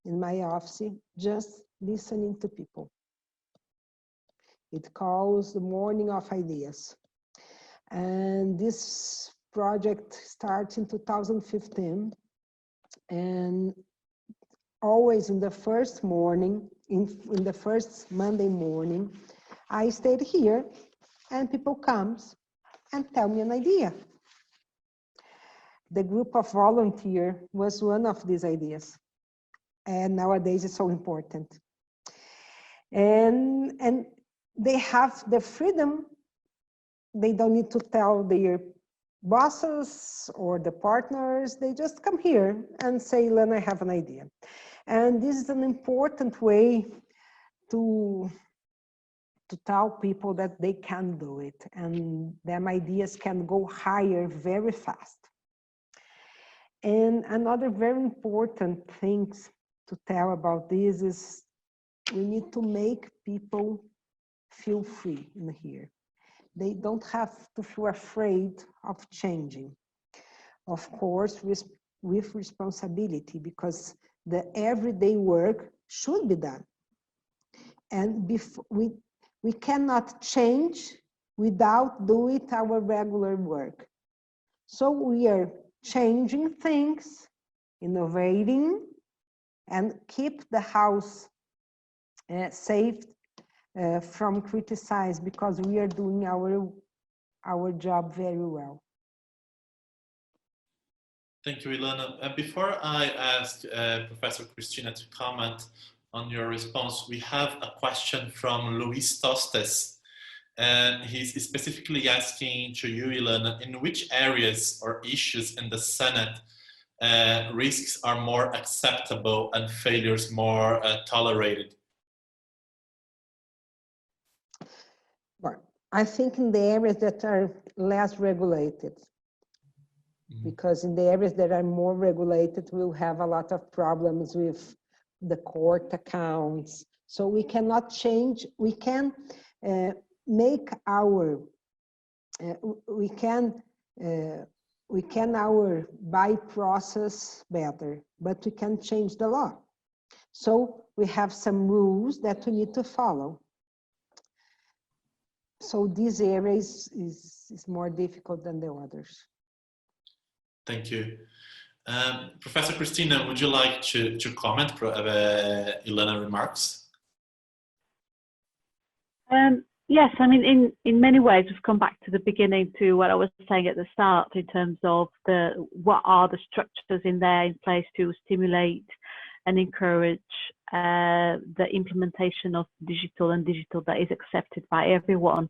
in my office, just listening to people. It calls the Morning of Ideas. And this project starts in 2015. And always in the first morning, in the first Monday morning, I stayed here and people comes and tell me an idea. the group of volunteers was one of these ideas. And nowadays it's so important. And they have the freedom. They don't need to tell their bosses or the partners. They just come here and say, Ilana, I have an idea. And this is an important way to tell people that they can do it, and them ideas can go higher very fast. And another very important thing to tell about this is we need to make people feel free in here. They don't have to feel afraid of changing. Of course, with responsibility, because the everyday work should be done. And we cannot change without doing our regular work. So we are changing things, innovating, and keep the house safe from criticize, because we are doing our job very well. Thank you, Ilana. Before I ask Professor Cristina to comment on your response, we have a question from Luís Tostes, and he's specifically asking to you, Ilana, in which areas or issues in the Senate risks are more acceptable and failures more tolerated? Well, I think in the areas that are less regulated, because in the areas that are more regulated, we'll have a lot of problems with the court accounts. So we cannot change, we can make our, we can our buy process better, but we can change the law. So we have some rules that we need to follow. So this area is more difficult than the others. Thank you. Professor Cristina, would you like to comment Ilana's remarks? Yes, I mean, in many ways, we've come back to the beginning to what I was saying at the start in terms of what are the structures in place to stimulate and encourage the implementation of digital that is accepted by everyone.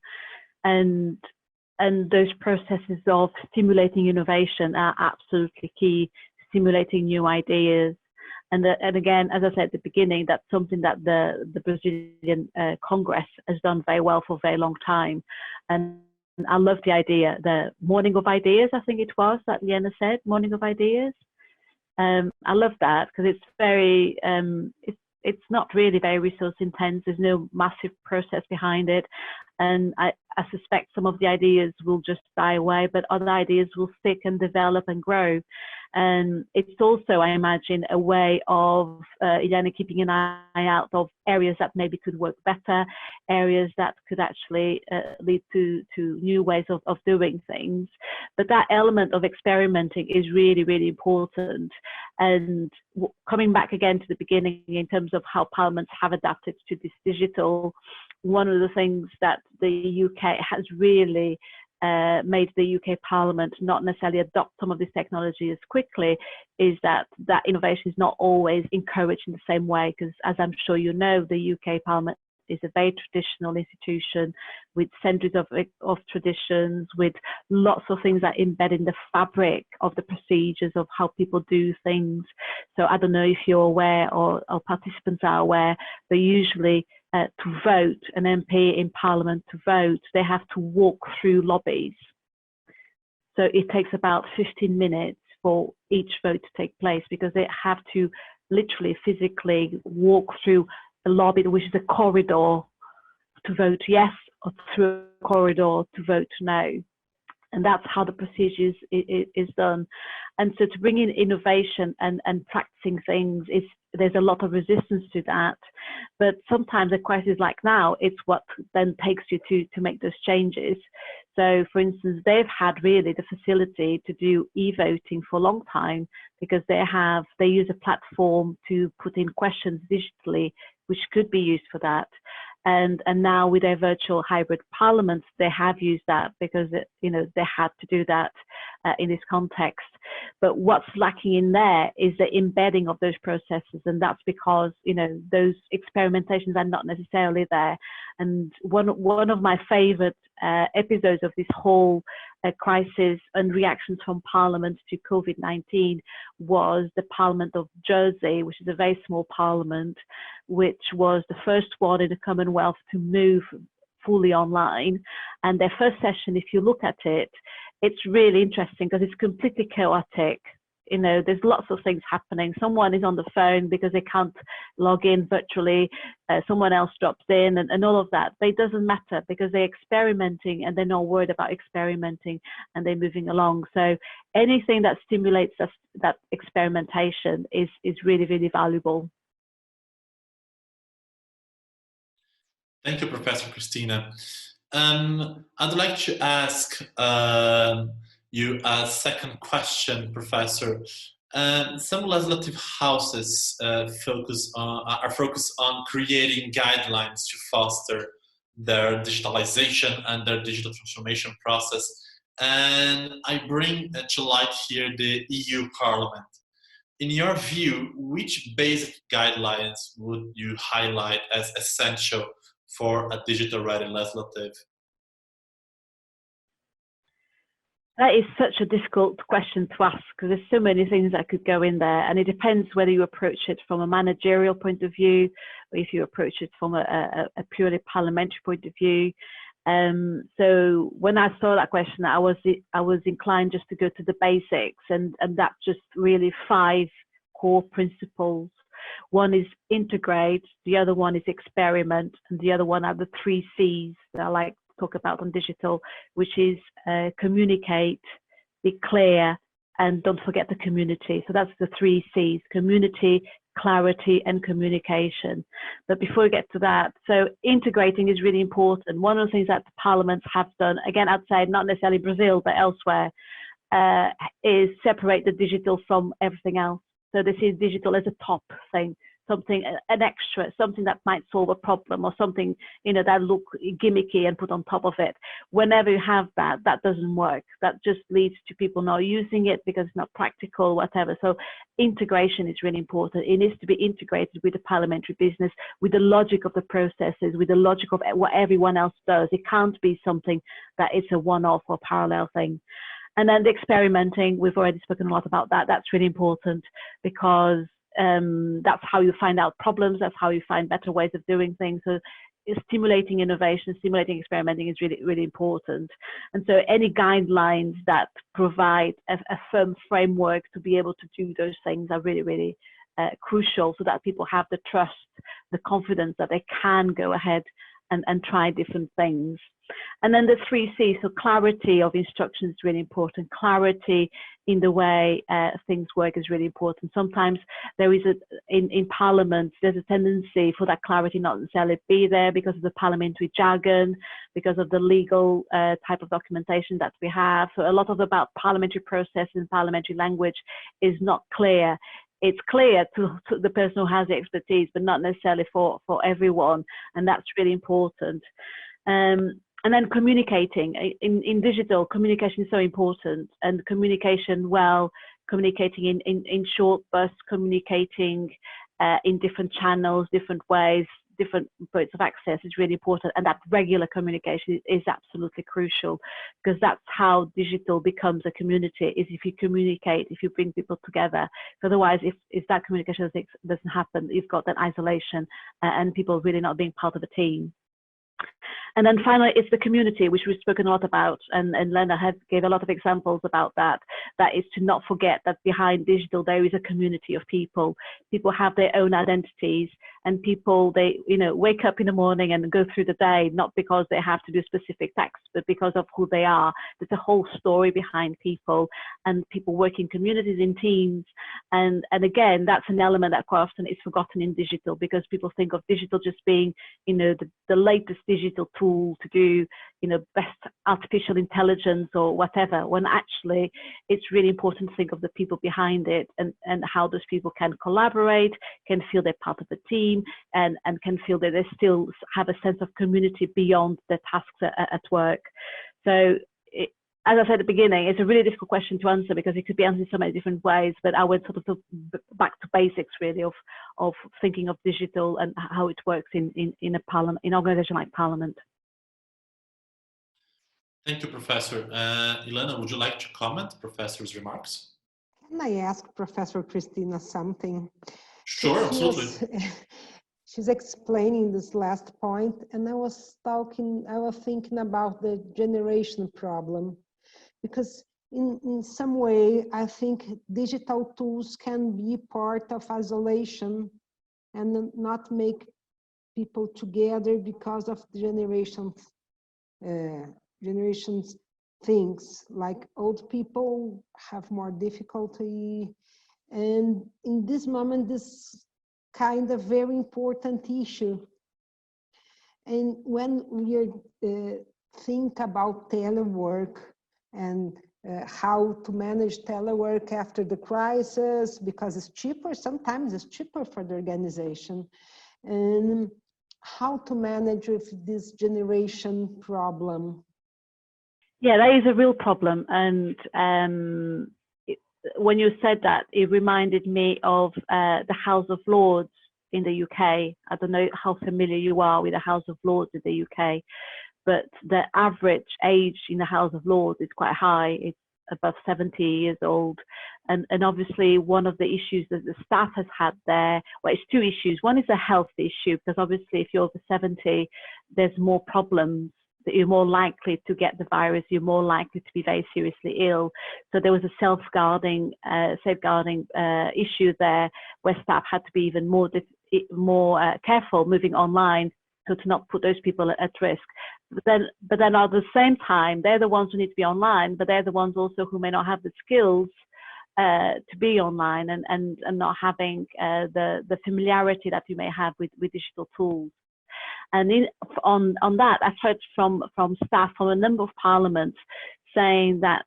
And those processes of stimulating innovation are absolutely key, stimulating new ideas. And again, as I said at the beginning, that's something that the Brazilian Congress has done very well for a very long time. And I love the idea, the morning of ideas, I think it was that Ilana said, morning of ideas. I love that because it's very, it's not really very resource intense. There's no massive process behind it. And I suspect some of the ideas will just die away, but other ideas will stick and develop and grow. And it's also, I imagine, a way of Ilana keeping an eye out of areas that maybe could work better, areas that could actually lead to new ways of doing things. But that element of experimenting is really, really important. And coming back again to the beginning in terms of how parliaments have adapted to this digital, one of the things that the UK has really made the UK Parliament not necessarily adopt some of this technology as quickly is that innovation is not always encouraged in the same way, because as I'm sure you know, the UK Parliament is a very traditional institution with centuries of traditions, with lots of things that embed in the fabric of the procedures of how people do things. So I don't know if you're aware or participants are aware, but usually to vote, an MP in Parliament to vote, they have to walk through lobbies. So it takes about 15 minutes for each vote to take place, because they have to literally physically walk through a lobby, which is a corridor, to vote yes, or through a corridor to vote no. And that's how the procedures is done. And so to bring in innovation and practicing things, there's a lot of resistance to that. But sometimes a crisis like now, it's what then takes you to make those changes. So for instance, they've had really the facility to do e-voting for a long time, because they use a platform to put in questions digitally, which could be used for that. And now with their virtual hybrid parliaments, they have used that because they had to do that in this context. But what's lacking in there is the embedding of those processes, and that's because those experimentations are not necessarily there. And one of my favorite episodes of this whole crisis and reactions from Parliament to COVID-19 was the Parliament of Jersey, which is a very small parliament, which was the first one in the Commonwealth to move fully online. And their first session, if you look at it, it's really interesting because it's completely chaotic. There's lots of things happening. Someone is on the phone because they can't log in virtually. Someone else drops in and all of that. But it doesn't matter because they're experimenting and they're not worried about experimenting and they're moving along. So anything that stimulates that experimentation is really, really valuable. Thank you, Professor Cristina. I'd like to ask you a second question, Professor. Some legislative houses are focused on creating guidelines to foster their digitalization and their digital transformation process. And I bring to light here the EU Parliament. In your view, which basic guidelines would you highlight as essential for a digital-ready legislative? That is such a difficult question to ask because there's so many things that could go in there, and it depends whether you approach it from a managerial point of view or if you approach it from a purely parliamentary point of view. So when I saw that question, I was inclined just to go to the basics, and that's just really 5 core principles. One is integrate, the other one is experiment, and the other one are the 3 C's that I like to talk about on digital, which is communicate, be clear, and don't forget the community. So that's the 3 C's: community, clarity, and communication. But before we get to that, so integrating is really important. One of the things that the parliaments have done, again, I'd say not necessarily Brazil, but elsewhere, is separate the digital from everything else. So they see digital as a top thing, something, an extra, something that might solve a problem or something, that look gimmicky and put on top of it. Whenever you have that, that doesn't work. That just leads to people not using it because it's not practical, whatever. So integration is really important. It needs to be integrated with the parliamentary business, with the logic of the processes, with the logic of what everyone else does. It can't be something that is a one-off or parallel thing. And then the experimenting, we've already spoken a lot about that. That's really important because that's how you find out problems. That's how you find better ways of doing things. So stimulating innovation, stimulating experimenting is really, really important. And so any guidelines that provide a firm framework to be able to do those things are really, really crucial so that people have the trust, the confidence that they can go ahead and try different things. And then the 3 C's, so clarity of instructions is really important. Clarity in the way things work is really important. Sometimes there is in Parliament, there's a tendency for that clarity not necessarily be there because of the parliamentary jargon, because of the legal type of documentation that we have. So a lot of about parliamentary process and parliamentary language is not clear. It's clear to the person who has the expertise, but not necessarily for everyone. And that's really important. And then communicating. In digital, communication is so important. And communication well, communicating in short bursts, communicating in different channels, different ways, different points of access is really important. And that regular communication is absolutely crucial because that's how digital becomes a community, is if you communicate, if you bring people together. Otherwise, if that communication doesn't happen, you've got that isolation and people really not being part of a team. And then finally, it's the community, which we've spoken a lot about, and Lena gave a lot of examples about that. That is to not forget that behind digital, there is a community of people. People have their own identities, and people, they wake up in the morning and go through the day, not because they have to do specific tasks, but because of who they are. There's a whole story behind people, and people work in communities, in teams. And again, that's an element that quite often is forgotten in digital because people think of digital just being, the latest digital tool to do best artificial intelligence or whatever, when actually it's really important to think of the people behind it, and how those people can collaborate, can feel they're part of the team, and can feel that they still have a sense of community beyond their tasks at work. So as I said at the beginning, it's a really difficult question to answer because it could be answered in so many different ways, but I went sort of back to basics really of thinking of digital and how it works in a parliament, in an organization like Parliament. Thank you, Professor. Ilana, would you like to comment Professor's remarks? Can I ask Professor Cristina something? Sure, absolutely. She's explaining this last point, and I was thinking about the generation problem, because in some way, I think digital tools can be part of isolation and not make people together because of generations things, like old people have more difficulty. And in this moment, this kind of very important issue. And when we think about telework and how to manage telework after the crisis, because it's cheaper, sometimes it's cheaper for the organization, and how to manage with this generation problem. Yeah, that is a real problem. And when you said that, it reminded me of the House of Lords in the UK. I don't know how familiar you are with the House of Lords in the UK, but the average age in the House of Lords is quite high. It's above 70 years old. And obviously one of the issues that the staff has had there, well, it's two issues. One is a health issue, because obviously if you're over 70, there's more problems, that you're more likely to get the virus, you're more likely to be very seriously ill. So there was a safeguarding issue there, where staff had to be even more careful moving online, so to not put those people at risk. But then at the same time, they're the ones who need to be online, but they're the ones also who may not have the skills to be online, and not having the familiarity that you may have with digital tools. And on that, I've heard from staff from a number of parliaments saying that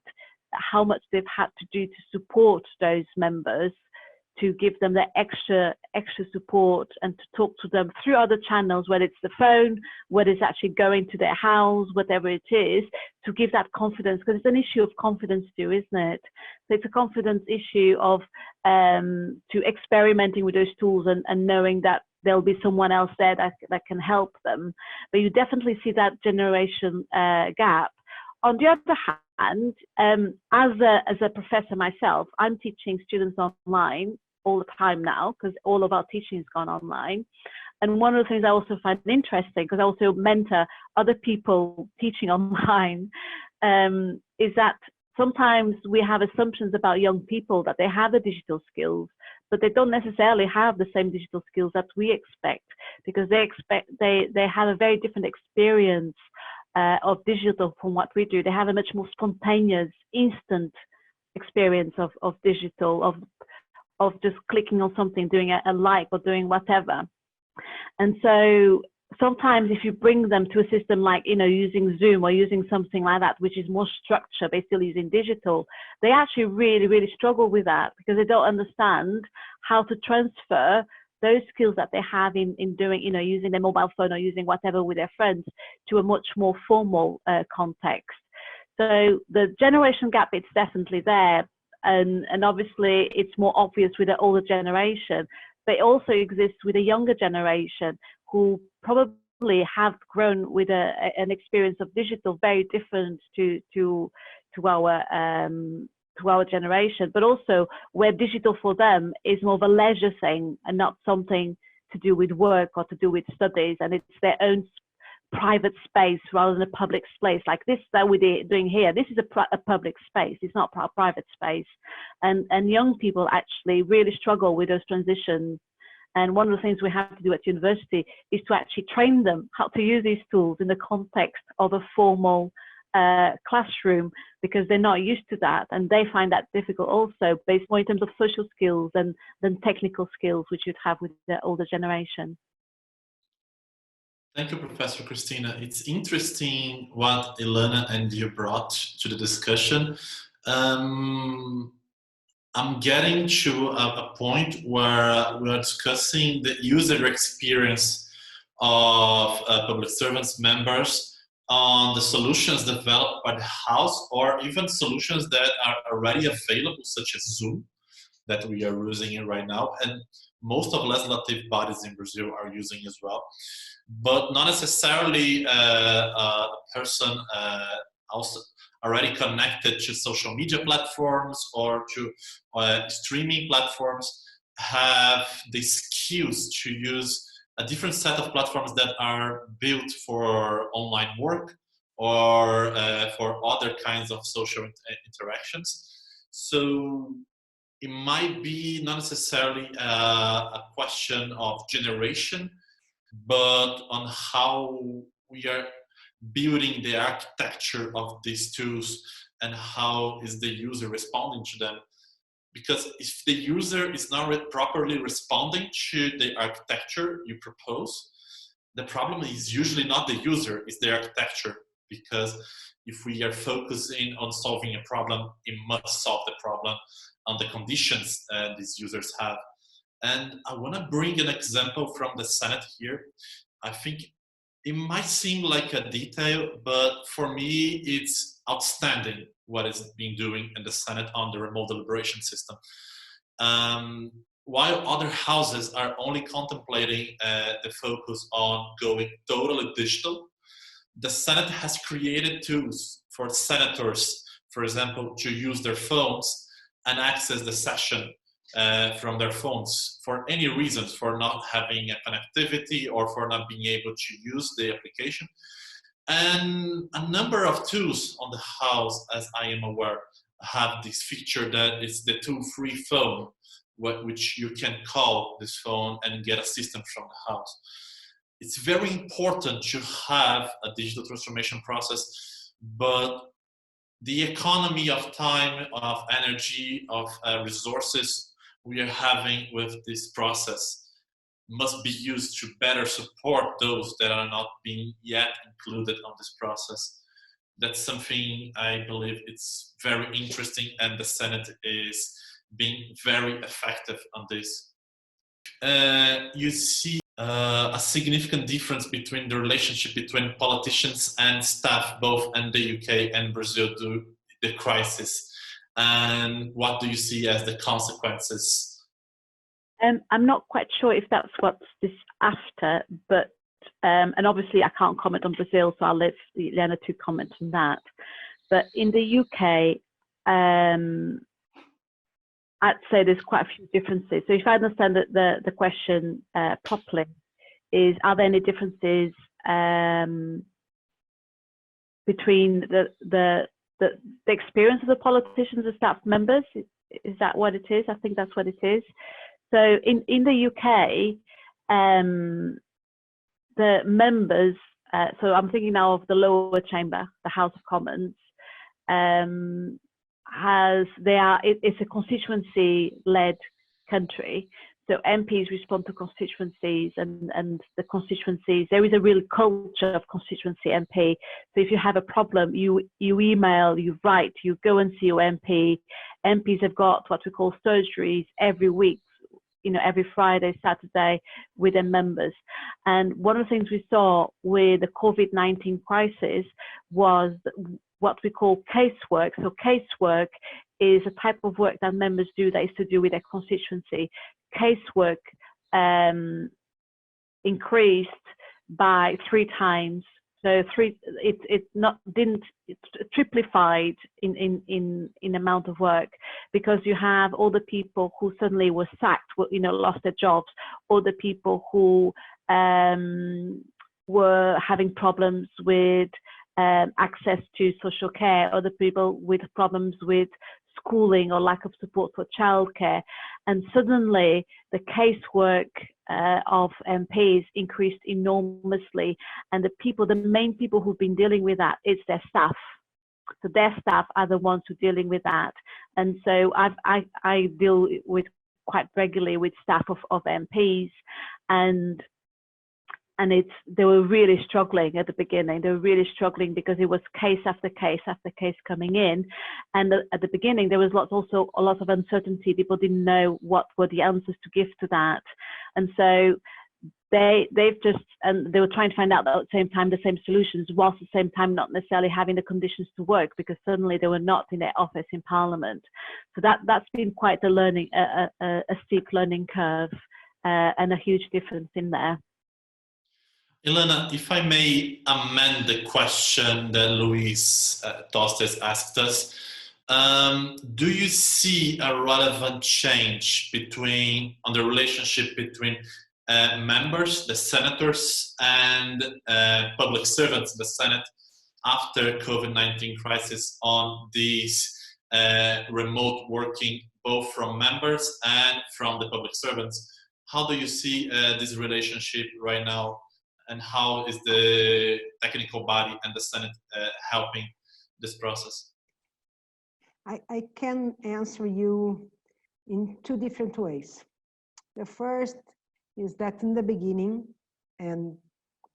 how much they've had to do to support those members, to give them the extra support, and to talk to them through other channels, whether it's the phone, whether it's actually going to their house, whatever it is, to give that confidence, because it's an issue of confidence too, isn't it? So it's a confidence issue of to experimenting with those tools and knowing that there'll be someone else there that can help them. But you definitely see that generation gap. On the other hand, as a professor myself, I'm teaching students online all the time now, because all of our teaching has gone online. And one of the things I also find interesting, because I also mentor other people teaching online, is that sometimes we have assumptions about young people that they have the digital skills, but they don't necessarily have the same digital skills that we expect, because they have a very different experience of digital from what we do. They have a much more spontaneous, instant experience of digital, of just clicking on something, doing a like, or doing whatever. And so sometimes if you bring them to a system like, using Zoom or using something like that, which is more structured, they're still using digital, they actually really, really struggle with that, because they don't understand how to transfer those skills that they have in doing, using their mobile phone or using whatever with their friends to a much more formal context. So the generation gap, it's definitely there. And obviously it's more obvious with the older generation, but it also exists with a younger generation who probably have grown with an experience of digital very different to our generation, but also where digital for them is more of a leisure thing and not something to do with work or to do with studies, and it's their own private space rather than a public space like this that we're doing here. This is a public space, it's not a private space, and young people actually really struggle with those transitions. And one of the things we have to do at university is to actually train them how to use these tools in the context of a formal classroom, because they're not used to that, and they find that difficult also, based more in terms of social skills than technical skills, which you'd have with the older generation. Thank you, Professor Cristina. It's interesting what Ilana and you brought to the discussion. I'm getting to a point where we are discussing the user experience of public servants members on the solutions developed by the House, or even solutions that are already available, such as Zoom, that we are using right now, and most of legislative bodies in Brazil are using as well, but not necessarily a person also already connected to social media platforms or to streaming platforms have the skills to use a different set of platforms that are built for online work or for other kinds of social interactions. So it might be not necessarily a question of generation, but on how we are building the architecture of these tools and how is the user responding to them. Because if the user is not properly responding to the architecture you propose, the problem is usually not the user, it's the architecture. Because if we are focusing on solving a problem, it must solve the problem on the conditions these users have. And I want to bring an example from the Senate here. I think it might seem like a detail, but for me, it's outstanding what is being doing in the Senate on the remote deliberation system. While other houses are only contemplating the focus on going totally digital, the Senate has created tools for senators, for example, to use their phones and access the session from their phones for any reasons, for not having a connectivity or for not being able to use the application. And a number of tools on the House, as I am aware, have this feature that is the tool-free phone, which you can call this phone and get assistance from the House. It's very important to have a digital transformation process, but the economy of time, of energy, of resources we are having with this process must be used to better support those that are not being yet included on this process. That's something I believe it's very interesting, and the Senate is being very effective on this. You see a significant difference between the relationship between politicians and staff, both in the UK and Brazil, due to the crisis. And what do you see as the consequences? I'm not quite sure if that's what's this after, but and obviously I can't comment on Brazil, so I'll let Ilana to comment on that. But in the UK, I'd say there's quite a few differences. So if I understand that the question properly is, are there any differences between the experience of the politicians and staff members? Is that what it is? I think that's what it is. So in the UK, the members, so I'm thinking now of the lower chamber, the House of Commons, it's a constituency-led country. So MPs respond to constituencies, and the constituencies, there is a real culture of constituency MP. So if you have a problem, you email, you write, you go and see your MP. MPs have got what we call surgeries every week, every Friday, Saturday with their members. And one of the things we saw with the COVID-19 crisis was what we call casework. So casework is a type of work that members do that is to do with their constituency. Casework increased by 3 times. So it's triplified in amount of work, because you have all the people who suddenly were sacked, lost their jobs, all the people who were having problems with access to social care, other people with problems with schooling or lack of support for childcare. And suddenly the casework of MPs increased enormously, and the main people who've been dealing with that is their staff. So their staff are the ones who are dealing with that. And so I deal with quite regularly with staff of MPs, and they were really struggling at the beginning. They were really struggling because it was case after case after case coming in, and at the beginning there was also a lot of uncertainty. People didn't know what were the answers to give to that, and so they were trying to find out at the same time the same solutions, whilst at the same time not necessarily having the conditions to work, because suddenly they were not in their office in Parliament. So that's been quite a steep learning curve, and a huge difference in there. Ilana, if I may amend the question that Luís Tostes asked us, do you see a relevant change on the relationship between members, the senators, and public servants in the Senate after COVID-19 crisis on these remote working, both from members and from the public servants? How do you see this relationship right now, and how is the technical body and the Senate helping this process? I can answer you in two different ways. The first is that in the beginning, and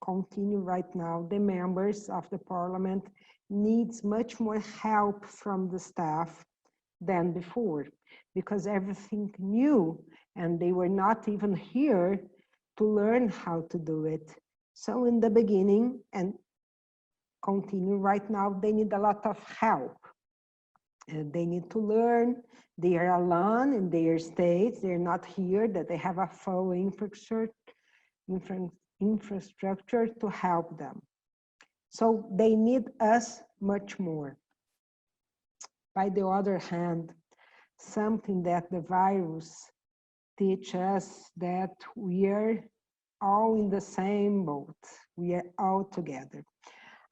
continue right now, the members of the Parliament needs much more help from the staff than before, because everything new, and they were not even here to learn how to do it. So in the beginning, and continue right now, they need a lot of help. And they need to learn. They are alone in their states. They're not here, that they have a full infrastructure to help them. So they need us much more. By the other hand, something that the virus teaches us, that we are all in the same boat. We are all together.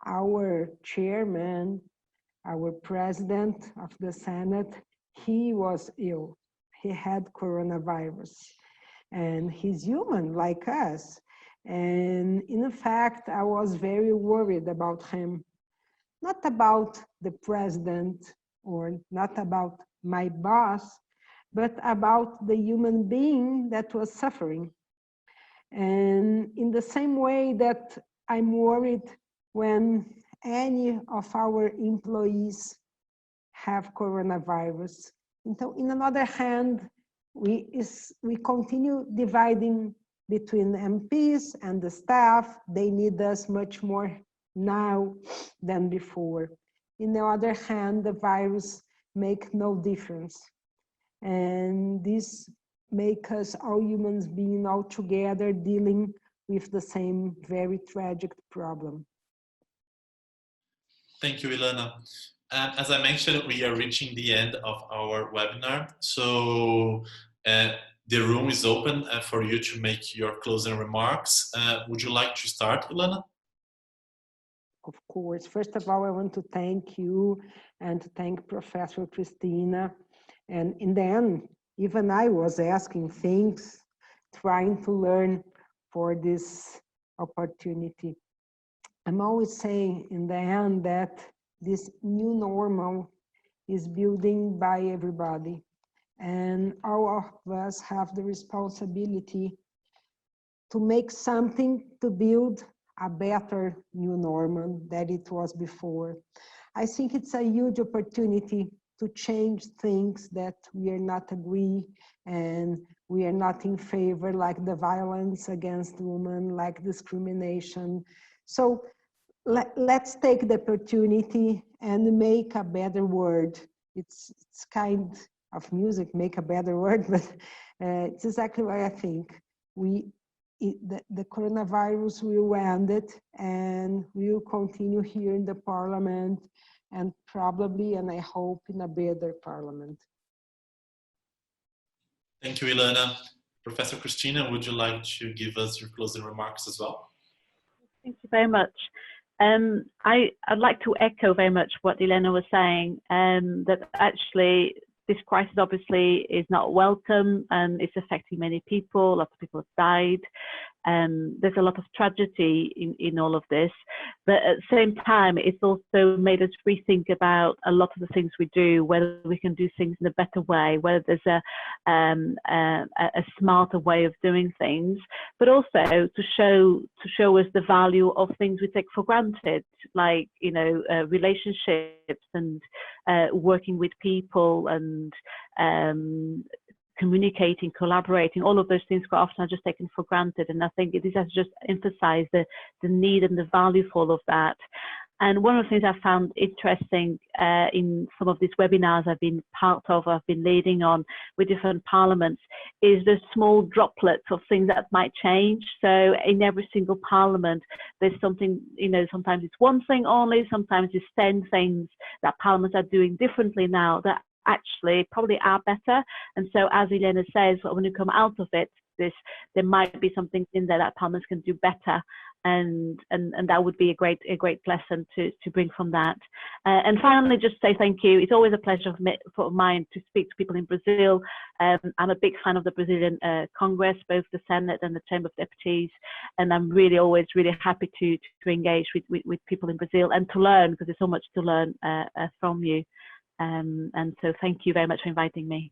Our chairman, our president of the Senate, he was ill. He had coronavirus, and he's human like us. And in fact, I was very worried about him, not about the president or not about my boss, but about the human being that was suffering. And in the same way that I'm worried when any of our employees have coronavirus. In another hand, we continue dividing between MPs and the staff. They need us much more now than before. In the other hand, the virus makes no difference. And this makes us all humans being all together dealing with the same very tragic problem. Thank you, Ilana. As I mentioned, we are reaching the end of our webinar. So the room is open for you to make your closing remarks. Would you like to start, Ilana? Of course. First of all, I want to thank you and to thank Professor Cristina. And in the end, even I was asking things, trying to learn for this opportunity. I'm always saying in the end that this new normal is building by everybody. And all of us have the responsibility to make something to build a better new normal than it was before. I think it's a huge opportunity to change things that we are not agree and we are not in favor, like the violence against women, like discrimination. So let's take the opportunity and make a better world. It's kind of music, make a better word, but it's exactly what I think. The coronavirus will end it, and we will continue here in the Parliament, and probably, and I hope, in a better Parliament. Thank you, Ilana. Professor Cristina, would you like to give us your closing remarks as well? Thank you very much. I'd like to echo very much what Ilana was saying, that actually this crisis obviously is not welcome and it's affecting many people. Lots of people have died. There's a lot of tragedy in all of this, But at the same time, it's also made us rethink about a lot of the things we do, whether we can do things in a better way, whether there's a smarter way of doing things, but also to show us the value of things we take for granted, like, you know, relationships and working with people and communicating, collaborating, all of those things quite often are just taken for granted. And I think this has just emphasized the need and the value for all of that. And one of the things I found interesting in some of these webinars I've been part of, I've been leading on with different parliaments, is the small droplets of things that might change. So in every single parliament, there's something, you know, sometimes it's one thing only, sometimes it's 10 things that parliaments are doing differently now that actually probably are better. And so, as Ilana says, when you come out of it, there might be something in there that parliaments can do better, and that would be a great lesson to bring from that. And finally, just say thank you. It's always a pleasure of mine to speak to people in Brazil. I'm a big fan of the Brazilian Congress, both the Senate and the Chamber of Deputies, and I'm really always really happy to engage with people in Brazil and to learn, because there's so much to learn from you. And so thank you very much for inviting me.